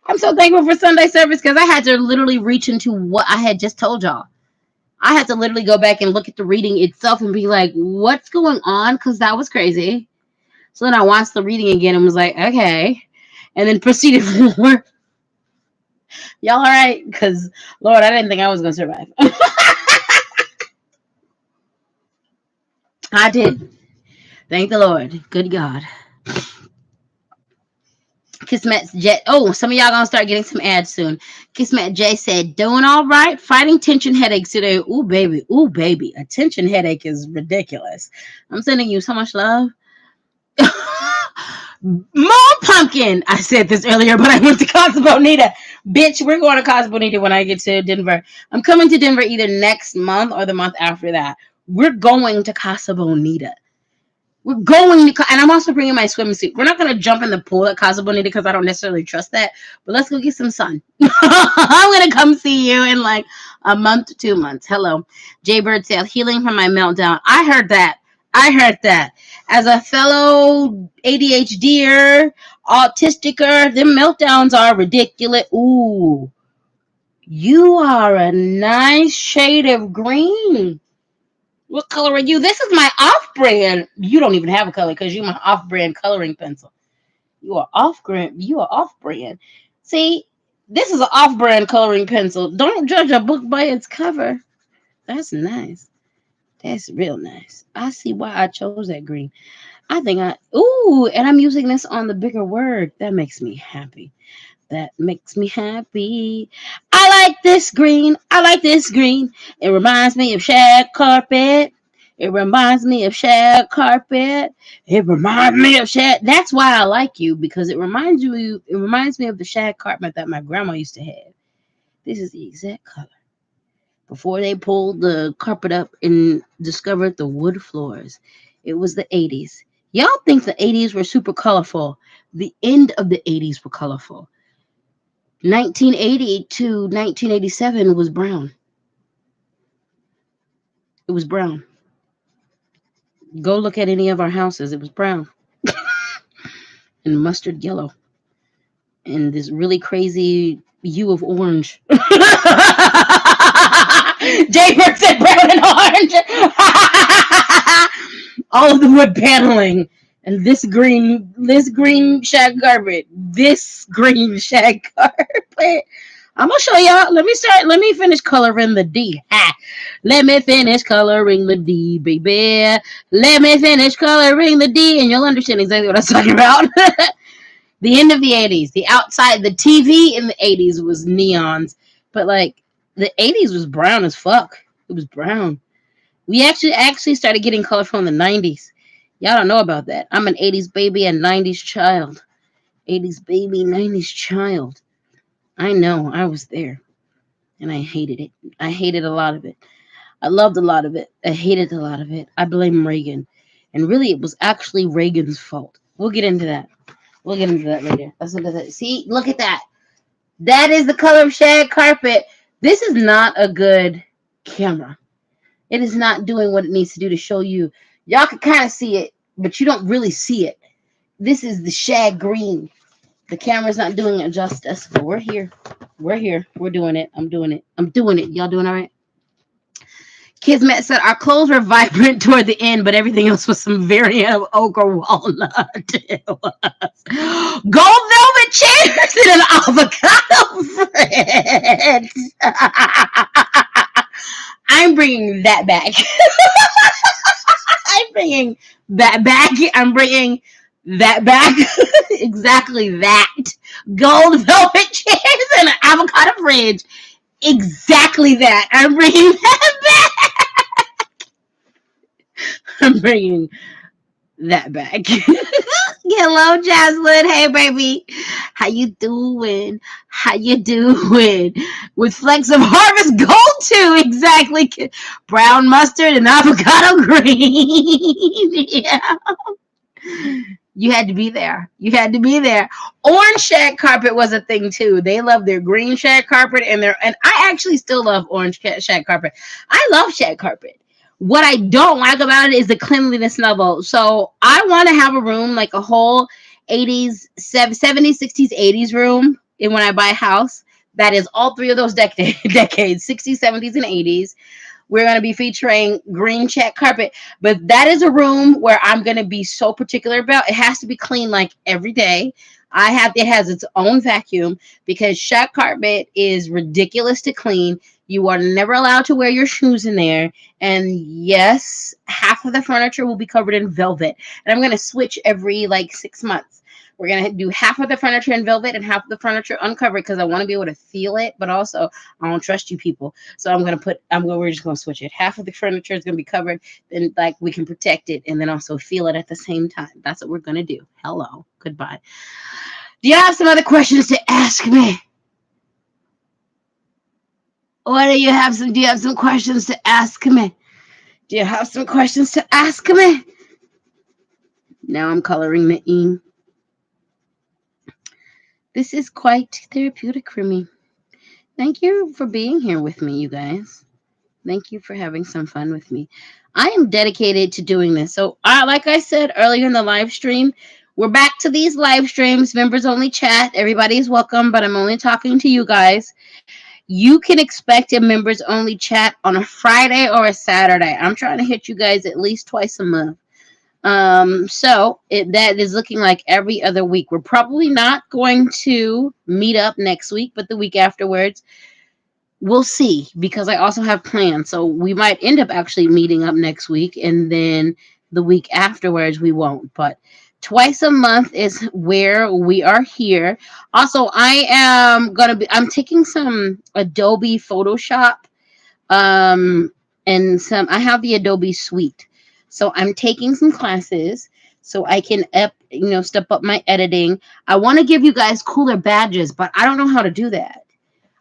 I'm so thankful for Sunday service because I had to literally reach into what I had just told y'all. I had to literally go back and look at the reading itself and be like, what's going on? Because that was crazy. So then I watched the reading again and was like, okay. And then proceeded forward. Y'all all right? Because, Lord, I didn't think I was going to survive. I did. Thank the Lord. Good God. Kismet Jet. Oh, some of y'all gonna start getting some ads soon. Kismet J said, doing all right. Fighting tension headaches today. Ooh, baby. Ooh, baby. A tension headache is ridiculous. I'm sending you so much love. More pumpkin. I said this earlier, but I went to Casa Bonita. Bitch, we're going to Casa Bonita when I get to Denver. I'm coming to Denver either next month or the month after that. We're going to Casa Bonita. We're going to, and I'm also bringing my swimsuit. We're not going to jump in the pool at Casa Bonita because I don't necessarily trust that, but let's go get some sun. I'm going to come see you in like a month to 2 months. Hello. Jay Bird said, healing from my meltdown. I heard that. As a fellow ADHDer, autisticer, them meltdowns are ridiculous. Ooh, you are a nice shade of green. What color are you? This is my off-brand. You don't even have a color because you're my off-brand coloring pencil. You are off-brand. See, this is an off-brand coloring pencil. Don't judge a book by its cover. That's nice. That's real nice. I see why I chose that green. Ooh, and I'm using this on the bigger word. That makes me happy. I like this green. It reminds me of shag carpet. That's why I like you, because it reminds me of the shag carpet that my grandma used to have. This is the exact color. Before they pulled the carpet up and discovered the wood floors. It was the 80s. Y'all think the 80s were super colorful. The end of the 80s were colorful. 1980 to 1987 was brown. It was brown. Go look at any of our houses. It was brown. And mustard yellow. And this really crazy hue of orange. Jaybird said brown and orange. All of the wood paneling. And this green shag carpet. I'm gonna show y'all. Let me finish coloring the D. Let me finish coloring the D, baby. Let me finish coloring the D, and you'll understand exactly what I'm talking about. The end of the 80s. The outside, the TV in the 80s was neons. But like the 80s was brown as fuck. It was brown. We actually started getting colorful in the 90s. Y'all don't know about that. I'm an 80s baby and 90s child. 80s baby, 90s child. I know. I was there. And I hated it. I hated a lot of it. I loved a lot of it. I hated a lot of it. I blame Reagan. And really, it was actually Reagan's fault. We'll get into that. We'll get into that later. Let's look at that. See, look at that. That is the color of shag carpet. This is not a good camera. It is not doing what it needs to do to show you. Y'all can kind of see it, but you don't really see it. This is the shag green. The camera's not doing it justice, but we're here. We're here. We're doing it. I'm doing it. I'm doing it. Y'all doing all right? Kismet said our clothes were vibrant toward the end, but everything else was some variant of ochre walnut. It was. Gold velvet chairs and an avocado bread. I'm bringing that back. I'm bringing that back. I'm bringing that back. Exactly that. Gold velvet chairs and an avocado fridge. Exactly that. I'm bringing that back. I'm bringing that back. Hello, Jocelyn. Hey, baby. How you doing? How you doing? With flecks of harvest gold too. Exactly. Brown mustard and avocado green. Yeah. You had to be there. You had to be there. Orange shag carpet was a thing too. They love their green shag carpet and I actually still love orange shag carpet. I love shag carpet. What I don't like about it is the cleanliness level. So I want to have a room like a whole 80s, 70s, 60s, 80s room. And when I buy a house, that is all three of those decades, 60s, 70s, and 80s. We're going to be featuring green check carpet, but that is a room where I'm going to be so particular about. It has to be clean like every day. It has its own vacuum because shag carpet is ridiculous to clean. You are never allowed to wear your shoes in there. And yes, half of the furniture will be covered in velvet. And I'm going to switch every like 6 months. We're going to do half of the furniture in velvet and half of the furniture uncovered because I want to be able to feel it, but also I don't trust you people. So we're just going to switch it. Half of the furniture is going to be covered and like we can protect it and then also feel it at the same time. That's what we're going to do. Hello. Goodbye. Do you have some other questions to ask me? Or do you have some questions to ask me? Do you have some questions to ask me? Now I'm coloring the E. This is quite therapeutic for me. Thank you for being here with me, you guys. Thank you for having some fun with me. I am dedicated to doing this. So, like I said earlier in the live stream, we're back to these live streams, members only chat. Everybody's welcome, but I'm only talking to you guys. You can expect a members only chat on a Friday or a Saturday. I'm trying to hit you guys at least twice a month. That is looking like every other week. We're probably not going to meet up next week, but the week afterwards. We'll see because I also have plans. So we might end up actually meeting up next week and then the week afterwards we won't. But twice a month is where we are here. Also, I'm taking some Adobe Photoshop and I have the Adobe Suite. So I'm taking some classes so I can step up my editing. I want to give you guys cooler badges, but I don't know how to do that.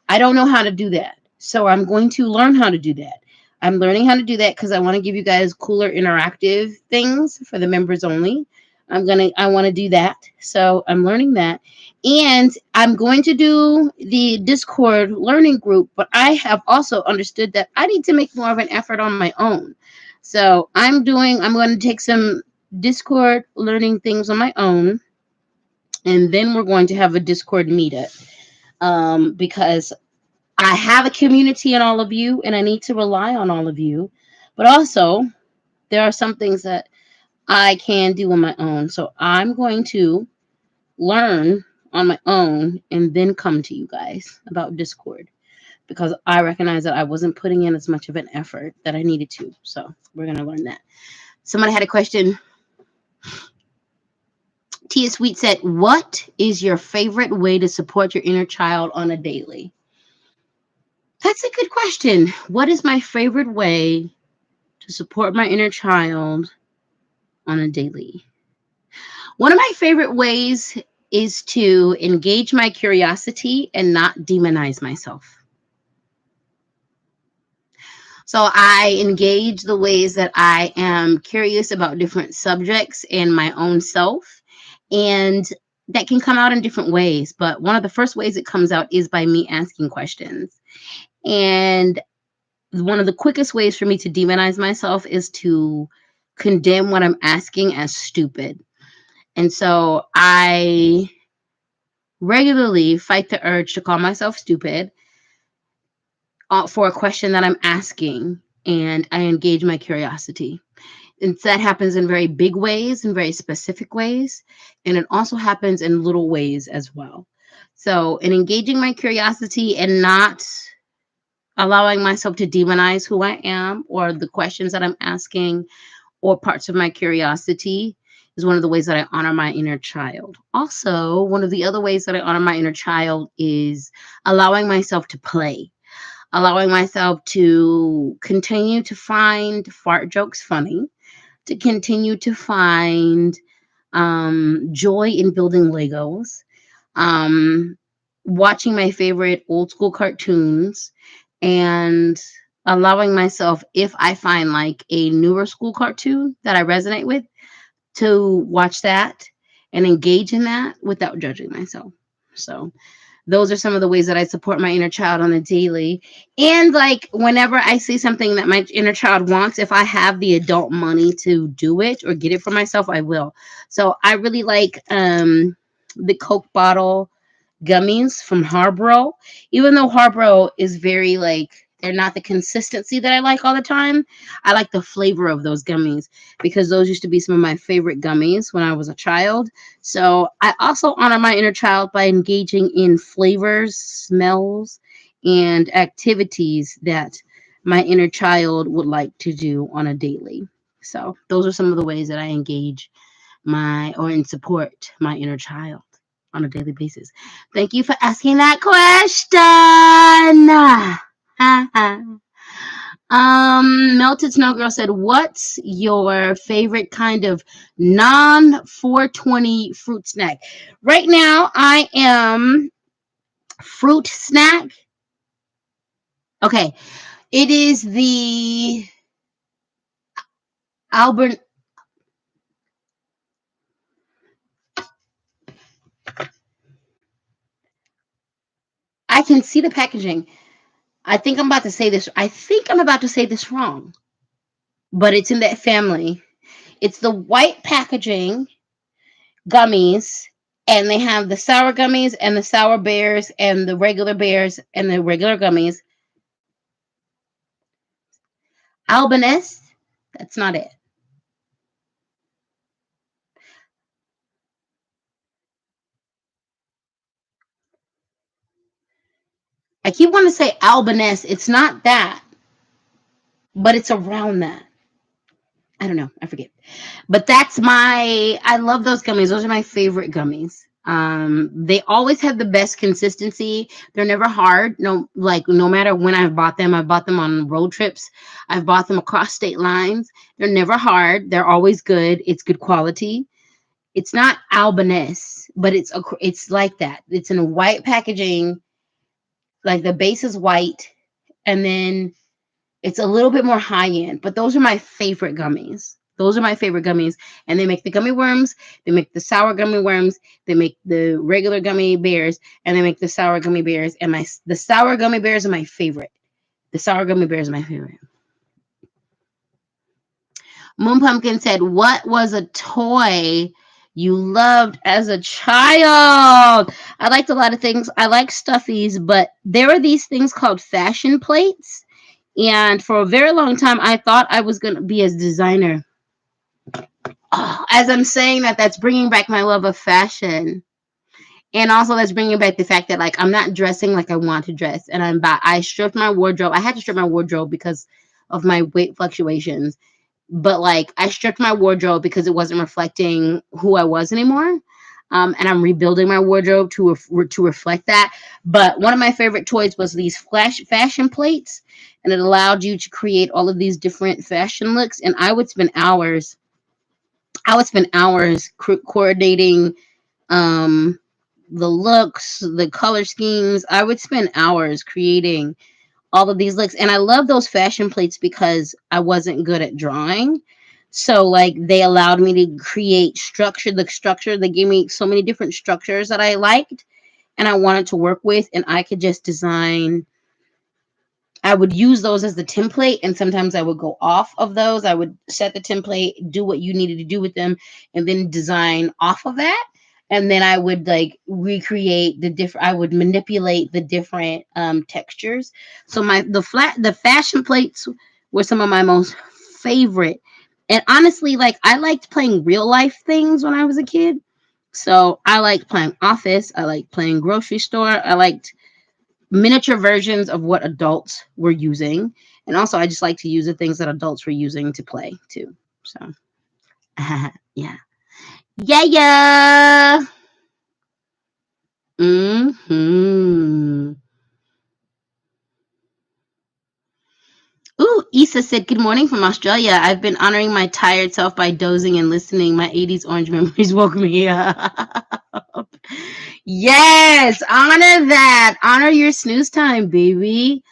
I don't know how to do that. So I'm going to learn how to do that. I'm learning how to do that because I want to give you guys cooler interactive things for the members only. I want to do that. So I'm learning that. And I'm going to do the Discord learning group, but I have also understood that I need to make more of an effort on my own. So I'm going to take some Discord learning things on my own. And then we're going to have a Discord meetup. Because I have a community in all of you and I need to rely on all of you. But also, there are some things that I can do on my own. So I'm going to learn on my own and then come to you guys about Discord because I recognize that I wasn't putting in as much of an effort that I needed to. So we're going to learn that. Somebody had a question. Tia Sweet said, what is your favorite way to support your inner child on a daily? That's a good question. What is my favorite way to support my inner child on a daily? One of my favorite ways is to engage my curiosity and not demonize myself. So I engage the ways that I am curious about different subjects and my own self. And that can come out in different ways. But one of the first ways it comes out is by me asking questions. And one of the quickest ways for me to demonize myself is to condemn what I'm asking as stupid. And so I regularly fight the urge to call myself stupid for a question that I'm asking, and I engage my curiosity. And that happens in very big ways, in very specific ways, and it also happens in little ways as well. So, in engaging my curiosity and not allowing myself to demonize who I am or the questions that I'm asking or parts of my curiosity is one of the ways that I honor my inner child. Also, one of the other ways that I honor my inner child is allowing myself to play, allowing myself to continue to find fart jokes funny, to continue to find joy in building Legos, um, watching my favorite old school cartoons, and allowing myself, if I find like a newer school cartoon that I resonate with, to watch that and engage in that without judging myself. So those are some of the ways that I support my inner child on a daily. And like whenever I see something that my inner child wants, if I have the adult money to do it or get it for myself, I will. So I really like the Coke bottle gummies from Harbro. Even though Harbro is very like, they're not the consistency that I like all the time. I like the flavor of those gummies because those used to be some of my favorite gummies when I was a child. So I also honor my inner child by engaging in flavors, smells, and activities that my inner child would like to do on a daily. So those are some of the ways that I engage my or and support my inner child on a daily basis. Thank you for asking that question. Melted Snow Girl said, what's your favorite kind of non 420 fruit snack? Right now, I am fruit snack. Okay. It is the Albert. I can see the packaging. I think I'm about to say this. I think I'm about to say this wrong, but it's in that family. It's the white packaging gummies, and they have the sour gummies and the sour bears and the regular bears and the regular gummies. Albanese, that's not it. I keep wanting to say Albanese. It's not that, but it's around that. I don't know. I forget. But I love those gummies. Those are my favorite gummies. They always have the best consistency. They're never hard. No matter when I've bought them on road trips. I've bought them across state lines. They're never hard. They're always good. It's good quality. It's not Albanese, but it's like that. It's in a white packaging. Like the base is white, and then it's a little bit more high end, but those are my favorite gummies. Those are my favorite gummies. And they make the gummy worms, they make the sour gummy worms, they make the regular gummy bears, and they make the sour gummy bears. And the sour gummy bears are my favorite. The sour gummy bears are my favorite. Moon Pumpkin said, what was a toy you loved as a child? I liked a lot of things. I like stuffies, but there are these things called fashion plates. And for a very long time, I thought I was going to be a designer. Oh, as I'm saying that, that's bringing back my love of fashion. And also that's bringing back the fact that like I'm not dressing like I want to dress. And I stripped my wardrobe. I had to strip my wardrobe because of my weight fluctuations. But like I stripped my wardrobe because it wasn't reflecting who I was anymore. And I'm rebuilding my wardrobe to reflect that. But one of my favorite toys was these flash fashion plates, and it allowed you to create all of these different fashion looks. And I would spend hours. I would spend hours coordinating um, the looks, the color schemes. I would spend hours creating all of these looks. And I love those fashion plates because I wasn't good at drawing. So like they allowed me to create structure. They gave me so many different structures that I liked and I wanted to work with, and I could just design. I would use those as the template, and sometimes I would go off of those. I would set the template, do what you needed to do with them, and then design off of that. And then I would like recreate the different. I would manipulate the different textures. So the fashion plates were some of my most favorite. And honestly, like I liked playing real life things when I was a kid. So I liked playing office. I liked playing grocery store. I liked miniature versions of what adults were using. And also, I just like to use the things that adults were using to play too. So, yeah. Yeah, yeah. Hmm. Ooh, Issa said, "Good morning from Australia. I've been honoring my tired self by dozing and listening. My 80s orange memories woke me up." Yes, honor that. Honor your snooze time, baby.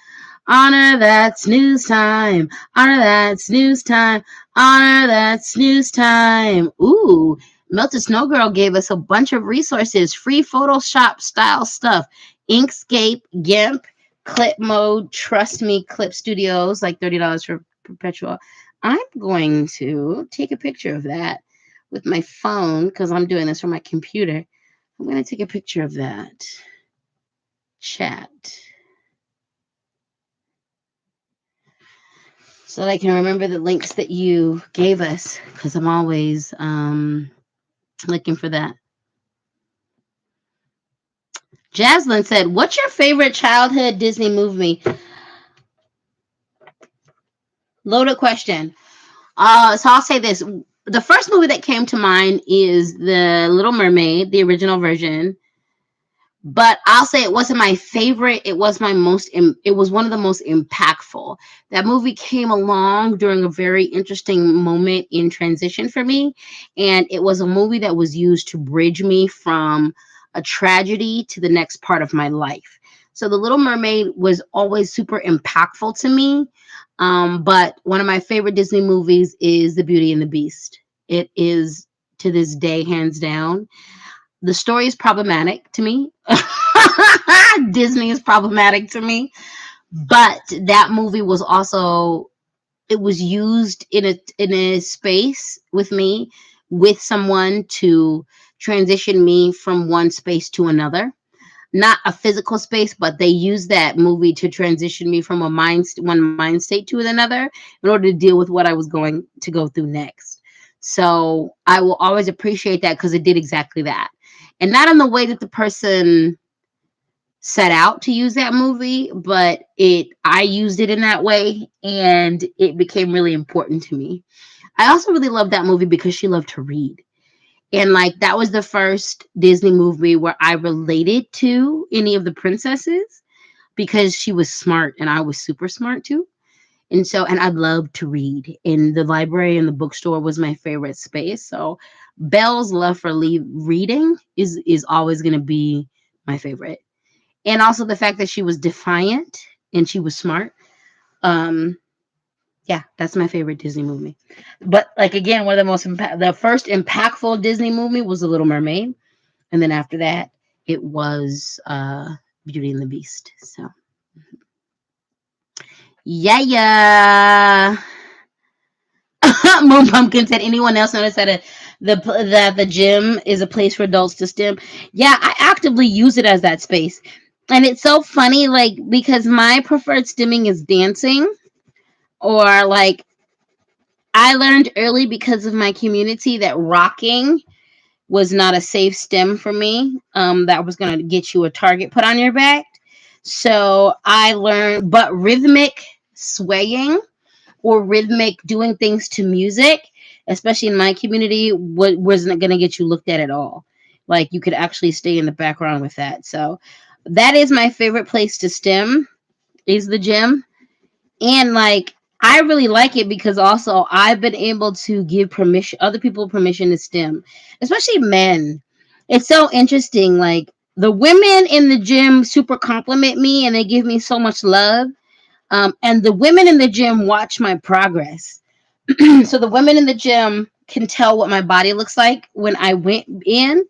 Honor that snooze time. Honor that snooze time. Honor that snooze time. Ooh, Melted Snow Girl gave us a bunch of resources, free Photoshop style stuff. Inkscape, GIMP, Clip Mode, Trust Me, Clip Studios, like $30 for perpetual. I'm going to take a picture of that with my phone because I'm doing this from my computer. I'm going to take a picture of that. Chat. So that I can remember the links that you gave us because I'm always looking for that. Jaslyn said, "What's your favorite childhood Disney movie?" Loaded question. So I'll say this. The first movie that came to mind is The Little Mermaid, the original version. But I'll say it wasn't my favorite. It was it was one of the most impactful. That movie came along during a very interesting moment in transition for me. And it was a movie that was used to bridge me from a tragedy to the next part of my life. So The Little Mermaid was always super impactful to me. But one of my favorite Disney movies is The Beauty and the Beast. It is to this day, hands down. The story is problematic to me. Disney is problematic to me. But that movie was also, it was used in a space with me, with someone to transition me from one space to another. Not a physical space, but they used that movie to transition me from one mind state to another in order to deal with what I was going to go through next. So I will always appreciate that because it did exactly that. And not in the way that the person set out to use that movie, but I used it in that way and it became really important to me. I also really loved that movie because she loved to read. And like that was the first Disney movie where I related to any of the princesses because she was smart and I was super smart too. And so, and I loved to read. And the library and the bookstore was my favorite space. So Belle's love for reading is always going to be my favorite. And also the fact that she was defiant and she was smart. Um, yeah, that's my favorite Disney movie. But like again, one of the the first impactful Disney movie was The Little Mermaid, and then after that, it was Beauty and the Beast. So yeah, yeah. Moon Pumpkin said, "Anyone else notice that the gym is a place for adults to stim?" Yeah, I actively use it as that space, and it's so funny, like because my preferred stimming is dancing, or like I learned early because of my community that rocking was not a safe stem for me. That was going to get you a target put on your back. So I learned, but rhythmic swaying or rhythmic doing things to music, especially in my community, wasn't going to get you looked at all. Like you could actually stay in the background with that. So that is my favorite place to stim, is the gym. And like I really like it because also I've been able to give permission, other people permission to stim, especially men. It's so interesting. Like the women in the gym super compliment me and they give me so much love. And the women in the gym watch my progress. So the women in the gym can tell what my body looks like when I went in,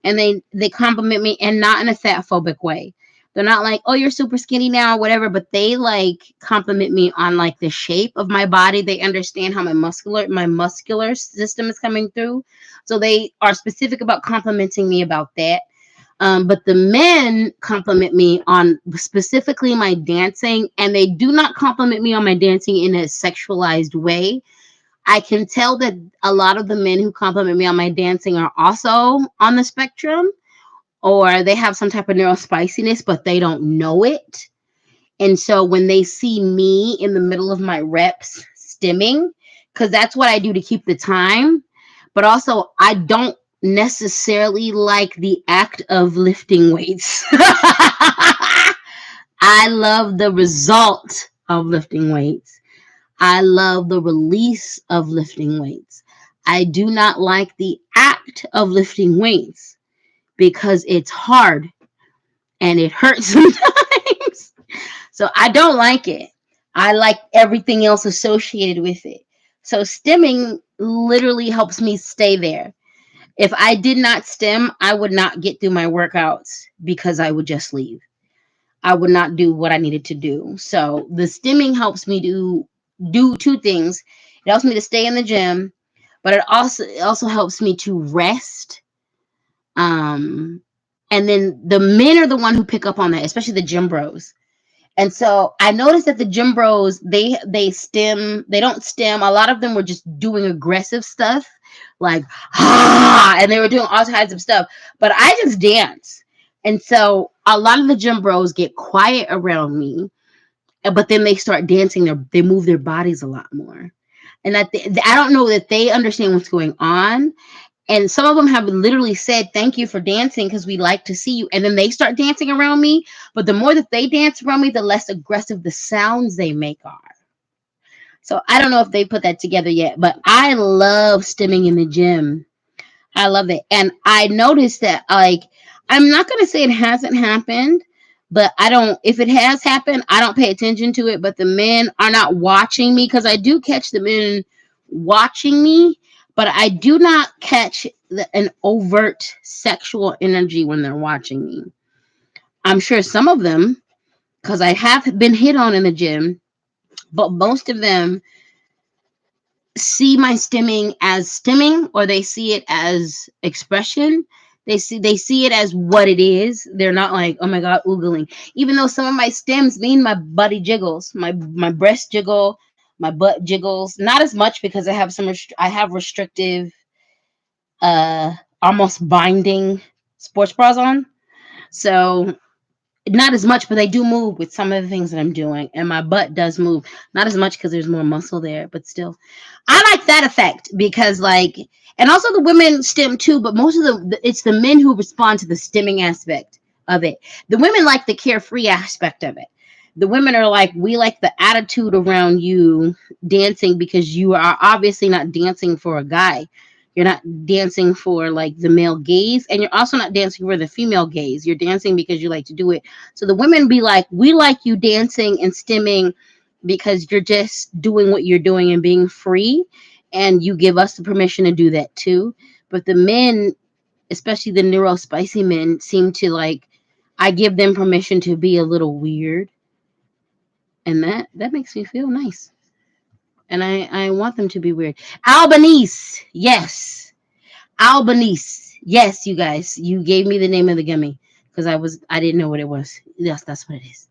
and they compliment me, and not in a fat phobic way. They're not like, oh, you're super skinny now or whatever, but they like compliment me on like the shape of my body. They understand how my muscular system is coming through. So they are specific about complimenting me about that. But the men compliment me on specifically my dancing, and they do not compliment me on my dancing in a sexualized way. I can tell that a lot of the men who compliment me on my dancing are also on the spectrum, or they have some type of neurospiciness, but they don't know it. And so when they see me in the middle of my reps stimming, because that's what I do to keep the time, but also I don't necessarily like the act of lifting weights. I love the result of lifting weights. I love the release of lifting weights. I do not like the act of lifting weights because it's hard and it hurts sometimes. So I don't like it. I like everything else associated with it. So stimming literally helps me stay there. If I did not stim, I would not get through my workouts because I would just leave. I would not do what I needed to do. So the stimming helps me do two things. It helps me to stay in the gym, but it also helps me to rest. Um, and then the men are the one who pick up on that, especially the gym bros. And so I noticed that the gym bros, they don't stem. A lot of them were just doing aggressive stuff, like and they were doing all kinds of stuff. But I just dance. And so a lot of the gym bros get quiet around me, but then they start dancing. They move their bodies a lot more. And I don't know that they understand what's going on. And some of them have literally said, thank you for dancing because we like to see you. And then they start dancing around me. But the more that they dance around me, the less aggressive the sounds they make are. So I don't know if they put that together yet, but I love stimming in the gym. I love it. And I noticed that, like, I'm not going to say it hasn't happened, but if it has happened, I don't pay attention to it. But the men are not watching me, because I do catch the men watching me, but I do not catch an overt sexual energy when they're watching me. I'm sure some of them, because I have been hit on in the gym, but most of them see my stimming as stimming, or they see it as expression. They see it as what it is. They're not like, oh my god, oogling. Even though some of my stems mean my body jiggles, my breast jiggle, my butt jiggles. Not as much because I have restrictive, almost binding sports bras on. So not as much, but they do move with some of the things that I'm doing, and my butt does move. Not as much because there's more muscle there, but still, I like that effect because, like, and also the women stim too, but most of it's the men who respond to the stimming aspect of it. The women like the carefree aspect of it. The women are like, we like the attitude around you dancing because you are obviously not dancing for a guy. You're not dancing for like the male gaze, and you're also not dancing for the female gaze. You're dancing because you like to do it. So the women be like, we like you dancing and stimming because you're just doing what you're doing and being free, and you give us the permission to do that too. But the men, especially the neurospicy men, seem to like, I give them permission to be a little weird, and that makes me feel nice. And I want them to be weird. Albanese, yes. Albanese. Yes, you guys. You gave me the name of the gummy because I didn't know what it was. Yes, that's what it is.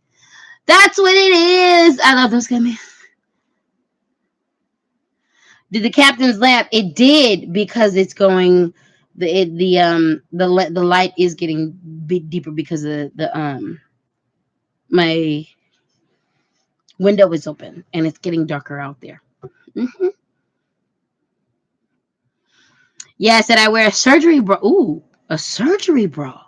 That's what it is. I love those gummies. Did the captain's lamp? It did, because it's going, the light is getting deeper because the my window is open and it's getting darker out there. hmm Yeah, I said I wear a surgery bra. Ooh. A surgery bra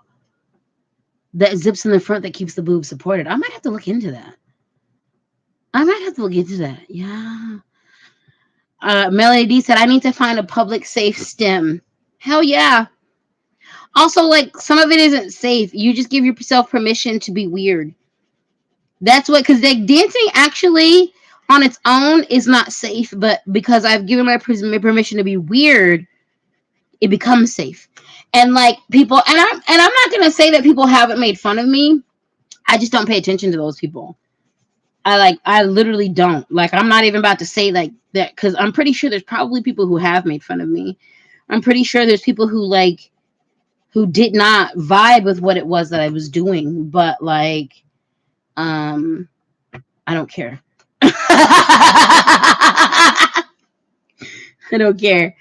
that zips in the front that keeps the boobs supported. I might have to look into that. Yeah. Melody D said, I need to find a public safe stem. Hell yeah. Also, like, some of it isn't safe. You just give yourself permission to be weird. That's what, because like dancing actually on its own is not safe, but because I've given my permission to be weird, it becomes safe. And like people, and I'm not gonna say that people haven't made fun of me. I just don't pay attention to those people. I literally don't. Like, I'm not even about to say like that, because I'm pretty sure there's probably people who have made fun of me. I'm pretty sure there's people who like who did not vibe with what it was that I was doing, but like um I don't care. I don't care.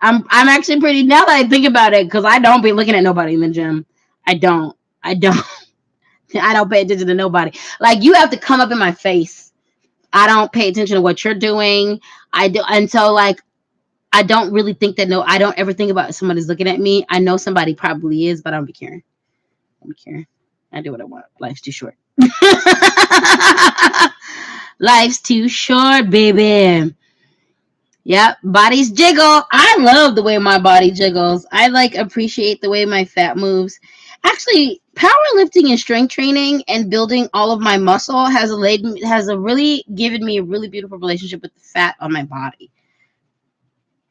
I'm actually pretty, now that I think about it, because I don't be looking at nobody in the gym. I don't. I don't. I don't pay attention to nobody. Like, you have to come up in my face. I don't pay attention to what you're doing. I do, and so like I don't really think that. No, I don't ever think about somebody's looking at me. I know somebody probably is, but I don't be caring. I don't be caring. I do what I want. Life's too short. Life's too short, baby. Yep, bodies jiggle. I love the way my body jiggles. I like appreciate the way my fat moves. Actually, powerlifting and strength training and building all of my muscle has a really given me a really beautiful relationship with the fat on my body.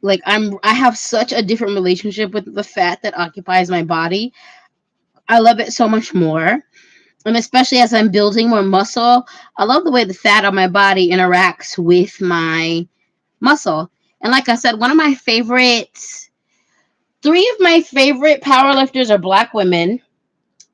Like, I have such a different relationship with the fat that occupies my body. I love it so much more. And especially as I'm building more muscle, I love the way the fat on my body interacts with my muscle. And like I said, three of my favorite powerlifters are black women,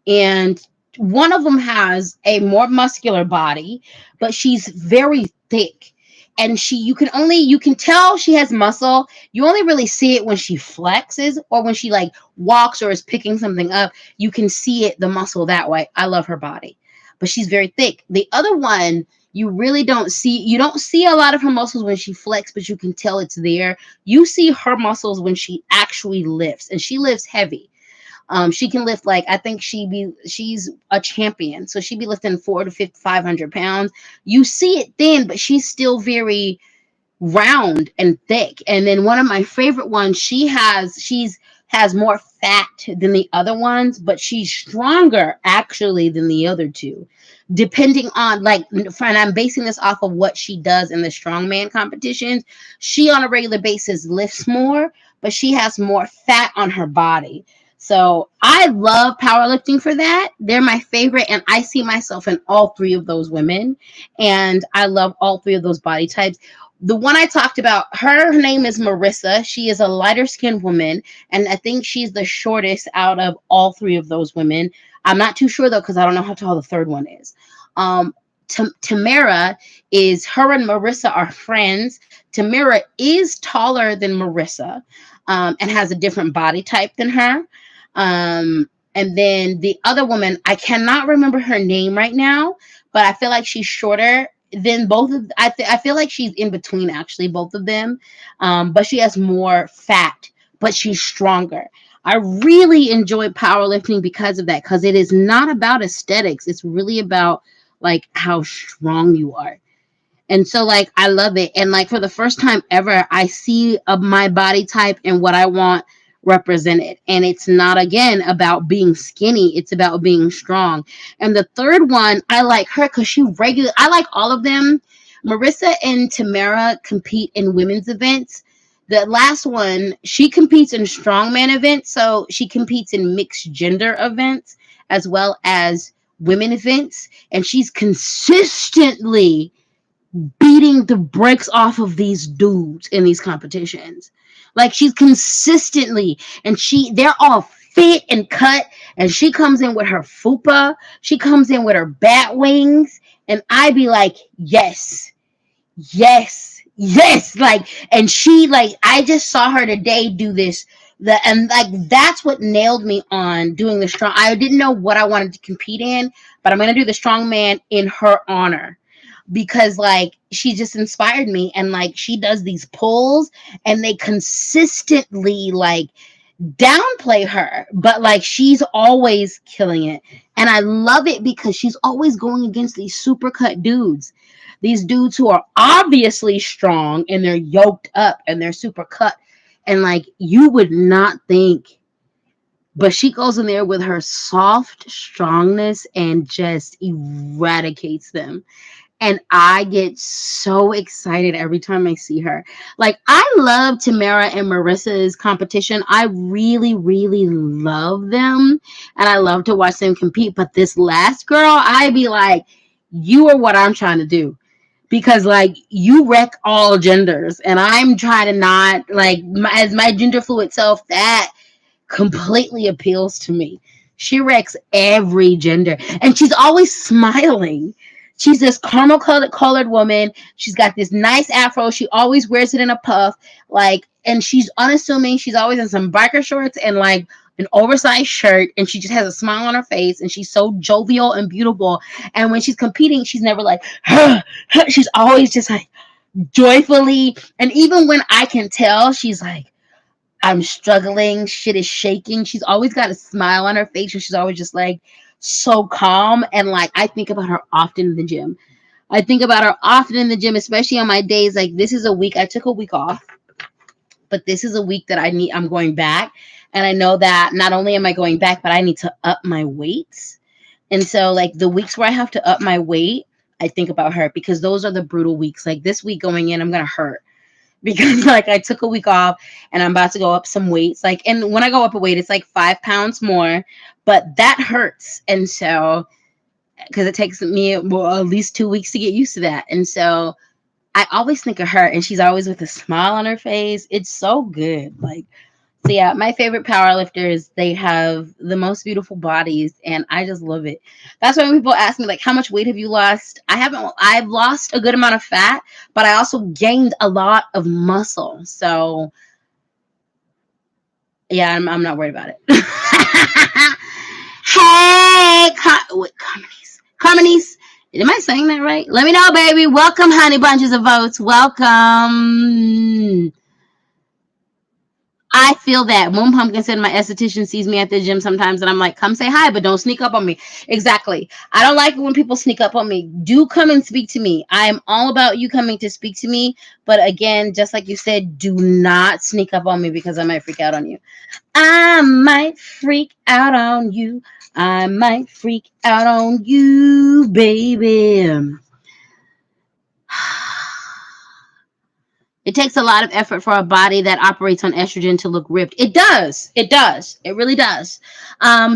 and one of them has a more muscular body, but she's very thick. And you can tell she has muscle. You only really see it when she flexes or when she like walks or is picking something up. You can see it, the muscle, that way. I love her body, but she's very thick. The other one, you don't see a lot of her muscles when she flex, but you can tell it's there. You see her muscles when she actually lifts, and she lifts heavy. She can lift, like, I think she's a champion, so she'd be lifting 400 to 500 pounds. You see it thin, but she's still very round and thick. And then one of my favorite ones, she's has more fat than the other ones, but she's stronger actually than the other two. Depending on, like, and I'm basing this off of what she does in the strongman competitions. She on a regular basis lifts more, but she has more fat on her body. So I love powerlifting for that. They're my favorite, and I see myself in all three of those women, and I love all three of those body types. The one I talked about, her name is Marissa. She is a lighter skinned woman, and I think she's the shortest out of all three of those women. I'm not too sure though, because I don't know how tall the third one is. Um, Tamara, is her and Marissa are friends. Tamara is taller than Marissa, and has a different body type than her. And then the other woman, I cannot remember her name right now, but I feel like she's shorter than both of. I feel like she's in between actually both of them, but she has more fat, but she's stronger. I really enjoy powerlifting because of that, because it is not about aesthetics. It's really about like how strong you are. And so, like, I love it. And like, for the first time ever, I see my body type and what I want represented. And it's not, again, about being skinny. It's about being strong. And the third one, I like her because I like all of them. Marissa and Tamara compete in women's events. The last one, she competes in strongman events. So she competes in mixed gender events as well as women events. And she's consistently beating the brakes off of these dudes in these competitions. Like, she's consistently, and they're all fit and cut, and she comes in with her fupa, she comes in with her bat wings, and I be like, yes, yes, yes. Like, and she, like, I just saw her today do this. And like, that's what nailed me on doing the strong. I didn't know what I wanted to compete in, but I'm gonna do the strongman in her honor, because like, she just inspired me. And like, she does these pulls, and they consistently, like, downplay her, but like she's always killing it. And I love it because she's always going against these super cut dudes. These dudes who are obviously strong and they're yoked up and they're super cut. And like you would not think, but she goes in there with her soft strongness and just eradicates them. And I get so excited every time I see her. Like, I love Tamara and Marissa's competition. I really, really love them. And I love to watch them compete. But this last girl, I be like, you are what I'm trying to do. Because, like, you wreck all genders. And I'm trying to not, like, as my gender fluid self, that completely appeals to me. She wrecks every gender, and she's always smiling. She's this caramel colored woman. She's got this nice afro. She always wears it in a puff, like, and she's unassuming. She's always in some biker shorts and like an oversized shirt, and she just has a smile on her face, and she's so jovial and beautiful. And when she's competing, she's never like, she's always just like joyfully. And even when I can tell, she's like, I'm struggling, shit is shaking, she's always got a smile on her face, and she's always just like so calm. And like I think about her often in the gym. I think about her often in the gym, especially on my days. Like this is a week, I took a week off, but this is a week that I'm going back. And I know that not only am I going back, but I need to up my weights. And so like the weeks where I have to up my weight, I think about her because those are the brutal weeks. Like this week going in, I'm gonna hurt because like I took a week off and I'm about to go up some weights. Like, and when I go up a weight, it's like 5 pounds more, but that hurts. And so, because it takes me well, at least 2 weeks to get used to that. And so I always think of her, and she's always with a smile on her face. It's so good. Like, so yeah, my favorite powerlifters, they have the most beautiful bodies, and I just love it. That's why when people ask me like, how much weight have you lost? I've lost a good amount of fat, but I also gained a lot of muscle. So yeah, I'm not worried about it. Hey, Carmonies. Am I saying that right? Let me know, baby. Welcome, honey bunches of votes. Welcome. I feel that. Moon Pumpkin said my esthetician sees me at the gym sometimes, and I'm like, come say hi, but don't sneak up on me. Exactly. I don't like it when people sneak up on me. Do come and speak to me. I am all about you coming to speak to me. But again, just like you said, do not sneak up on me because I might freak out on you. I might freak out on you. I might freak out on you, baby. It takes a lot of effort for a body that operates on estrogen to look ripped. It does. It does. It really does.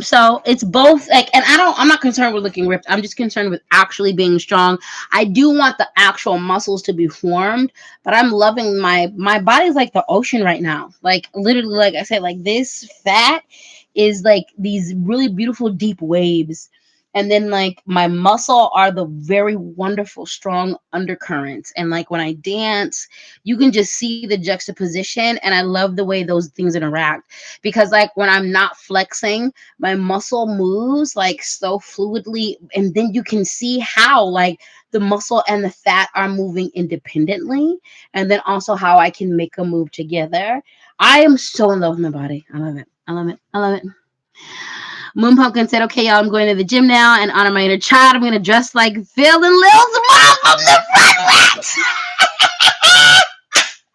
So it's both like, and I'm not concerned with looking ripped. I'm just concerned with actually being strong. I do want the actual muscles to be formed, but I'm loving my body's like the ocean right now. Like literally, like I said, like this fat is like these really beautiful deep waves. And then like my muscle are the very wonderful strong undercurrents. And like when I dance, you can just see the juxtaposition, and I love the way those things interact, because like when I'm not flexing, my muscle moves like so fluidly, and then you can see how like the muscle and the fat are moving independently, and then also how I can make a move together. I am so in love with my body. I love it. I love it. I love it. Moon Pumpkin said, okay, y'all, I'm going to the gym now and honor my inner child. I'm going to dress like Phil and Lil's mom from the Rugrats.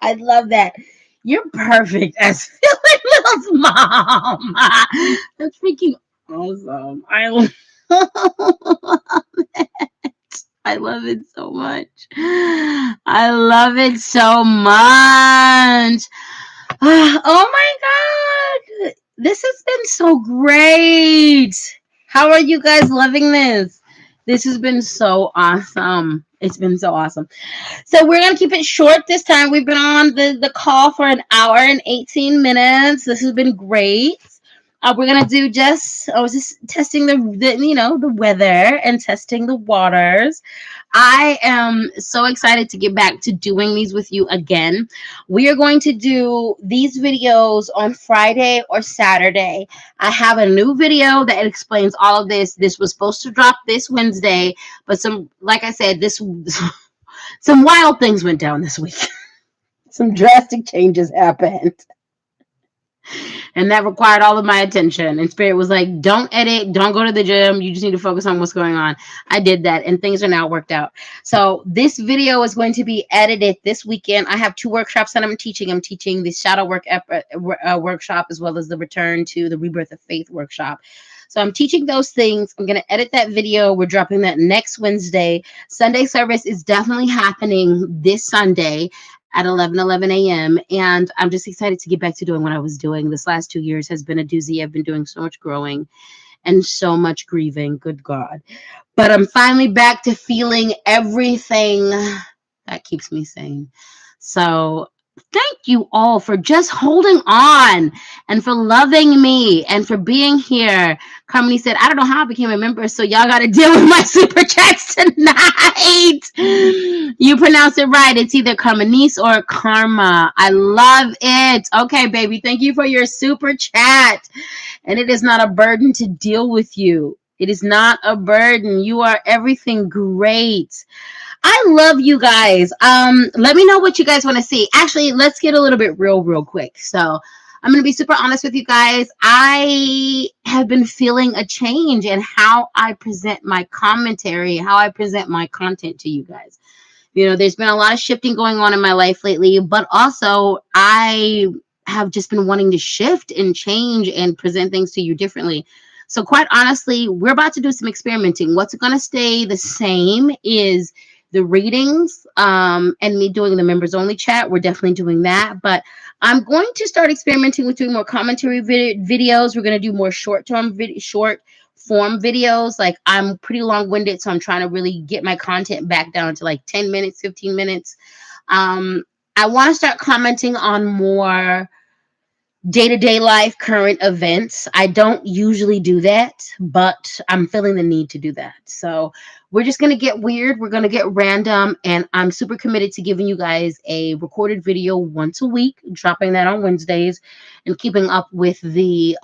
I love that. You're perfect as Phil and Lil's mom. That's freaking awesome. I love it. I love it so much. I love it so much. Oh my God. This has been so great. How are you guys loving this? This has been so awesome. It's been so awesome. So we're going to keep it short this time. We've been on the call for an hour and 18 minutes. This has been great. We're going to do I was just testing the weather and testing the waters. I am so excited to get back to doing these with you again. We are going to do these videos on Friday or Saturday. I have a new video that explains all of this. This was supposed to drop this Wednesday, but like I said, some wild things went down this week. Some drastic changes happened. And that required all of my attention. And Spirit was like, don't edit, don't go to the gym. You just need to focus on what's going on. I did that, and things are now worked out. So this video is going to be edited this weekend. I have 2 workshops that I'm teaching. I'm teaching the shadow work workshop, as well as the return to the rebirth of faith workshop. So I'm teaching those things. I'm going to edit that video. We're dropping that next Wednesday. Sunday service is definitely happening this Sunday at 11 a.m. And I'm just excited to get back to doing what I was doing. This last 2 years has been a doozy. I've been doing so much growing and so much grieving. Good God. But I'm finally back to feeling everything that keeps me sane. So thank you all for just holding on and for loving me and for being here. Carmony said, I don't know how I became a member, so y'all got to deal with my super chats tonight. You pronounce it right. It's either Carmonice or Karma. I love it. Okay, baby. Thank you for your super chat. And it is not a burden to deal with you. It is not a burden. You are everything great. I love you guys. Let me know what you guys want to see. Actually, let's get a little bit real quick. So I'm going to be super honest with you guys. I have been feeling a change in how I present my commentary, how I present my content to you guys. You know, there's been a lot of shifting going on in my life lately, but also I have just been wanting to shift and change and present things to you differently. So quite honestly, we're about to do some experimenting. What's going to stay the same is the readings and me doing the members only chat. We're definitely doing that, but I'm going to start experimenting with doing more commentary videos. We're going to do more short form videos. Like, I'm pretty long-winded, so I'm trying to really get my content back down to like 10 minutes, 15 minutes. I want to start commenting on more day-to-day life, current events. I don't usually do that, but I'm feeling the need to do that. So we're just going to get weird. We're going to get random, and I'm super committed to giving you guys a recorded video once a week, dropping that on Wednesdays, and keeping up with the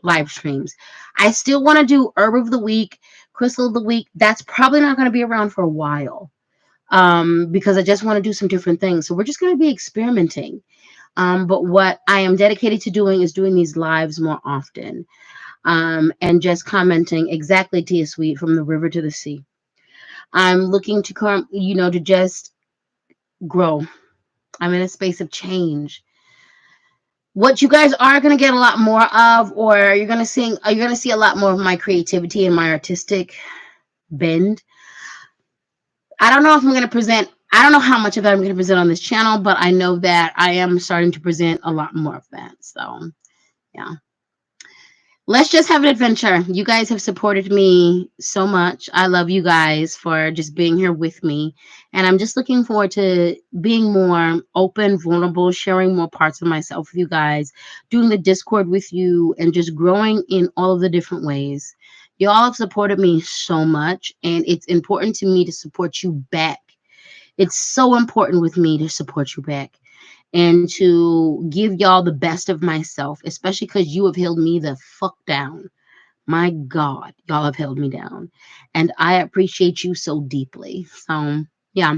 live streams. I still want to do Herb of the Week, Crystal of the Week. That's probably not going to be around for a while because I just want to do some different things. So we're just going to be experimenting. But what I am dedicated to doing is doing these lives more often and just commenting exactly, Tia Sweet, from the river to the sea. I'm looking to come, to just grow. I'm in a space of change. What you guys are going to get a lot more of, or you're going to see a lot more of my creativity and my artistic bend. I don't know if I'm going to present. I don't know how much of that I'm going to present on this channel, but I know that I am starting to present a lot more of that. So, yeah. Let's just have an adventure. You guys have supported me so much. I love you guys for just being here with me. And I'm just looking forward to being more open, vulnerable, sharing more parts of myself with you guys, doing the Discord with you, and just growing in all of the different ways. You all have supported me so much, and it's important to me to support you back. It's so important with me to support you back and to give y'all the best of myself, especially because you have held me the fuck down. My God, y'all have held me down. And I appreciate you so deeply. So, yeah.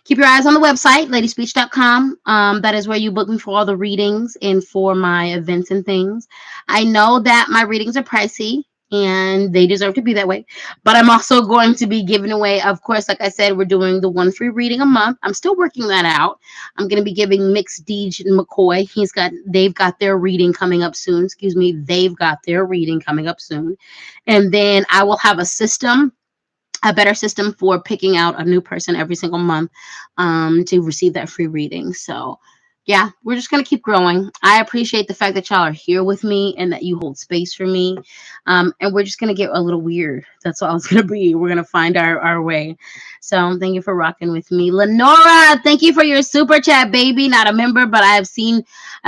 Keep your eyes on the website, LadySpeech.com. That is where you book me for all the readings and for my events and things. I know that my readings are pricey, and they deserve to be that way. But I'm also going to be giving away, of course, like I said, we're doing the 1 free reading a month. I'm still working that out. I'm going to be giving Mixed Deej and McCoy. They've got their reading coming up soon. They've got their reading coming up soon. And then I will have a better system for picking out a new person every single month to receive that free reading. So, yeah, we're just going to keep growing. I appreciate the fact that y'all are here with me and that you hold space for me. And we're just going to get a little weird. That's all it's going to be. We're going to find our way. So thank you for rocking with me. Lenora, thank you for your super chat, baby. Not a member, but I've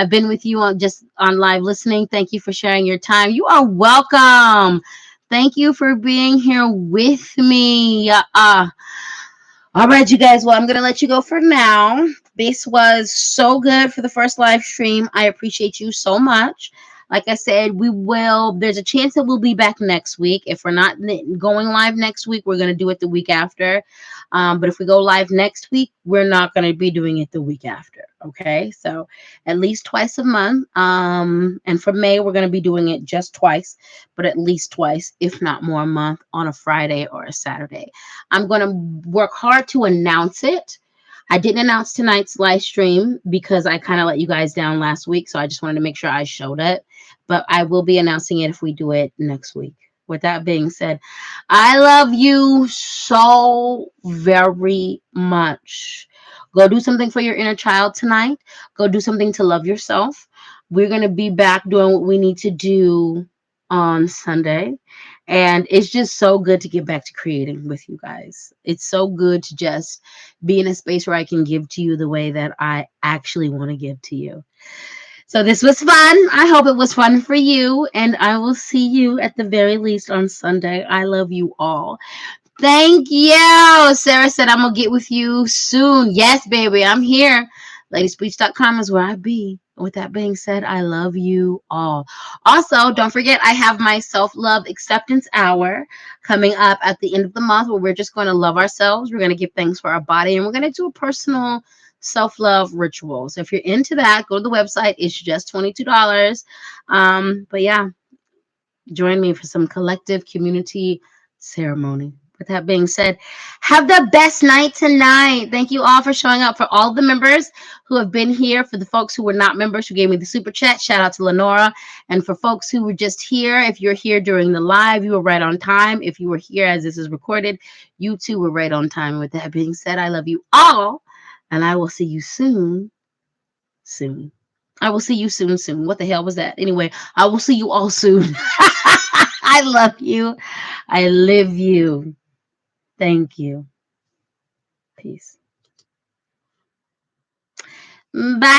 been with you on live listening. Thank you for sharing your time. You are welcome. Thank you for being here with me. All right, you guys. Well, I'm going to let you go for now. This was so good for the first live stream. I appreciate you so much. Like I said, there's a chance that we'll be back next week. If we're not going live next week, we're going to do it the week after. But if we go live next week, we're not going to be doing it the week after. Okay. So at least twice a month. And for May, we're going to be doing it just twice, but at least twice, if not more, a month on a Friday or a Saturday. I'm going to work hard to announce it. I didn't announce tonight's live stream because I kind of let you guys down last week. So I just wanted to make sure I showed it. But I will be announcing it if we do it next week. With that being said, I love you so very much. Go do something for your inner child tonight. Go do something to love yourself. We're going to be back doing what we need to do on Sunday. And it's just so good to get back to creating with you guys. It's so good to just be in a space where I can give to you the way that I actually want to give to you. So this was fun. I hope it was fun for you. And I will see you at the very least on Sunday. I love you all. Thank you. Sarah said, I'm going to get with you soon. Yes, baby, I'm here. LadySpeech.com is where I be. With that being said, I love you all. Also, don't forget, I have my self-love acceptance hour coming up at the end of the month where we're just going to love ourselves. We're going to give thanks for our body, and we're going to do a personal self-love ritual. So if you're into that, go to the website. It's just $22. But yeah, join me for some collective community ceremony. With that being said, have the best night tonight. Thank you all for showing up. For all the members who have been here, for the folks who were not members who gave me the super chat, shout out to Lenora. And for folks who were just here, if you're here during the live, you were right on time. If you were here as this is recorded, you too were right on time. With that being said, I love you all, and I will see you soon. I will see you soon. What the hell was that? Anyway, I will see you all soon. I love you. I live you. Thank you. Peace. Bye.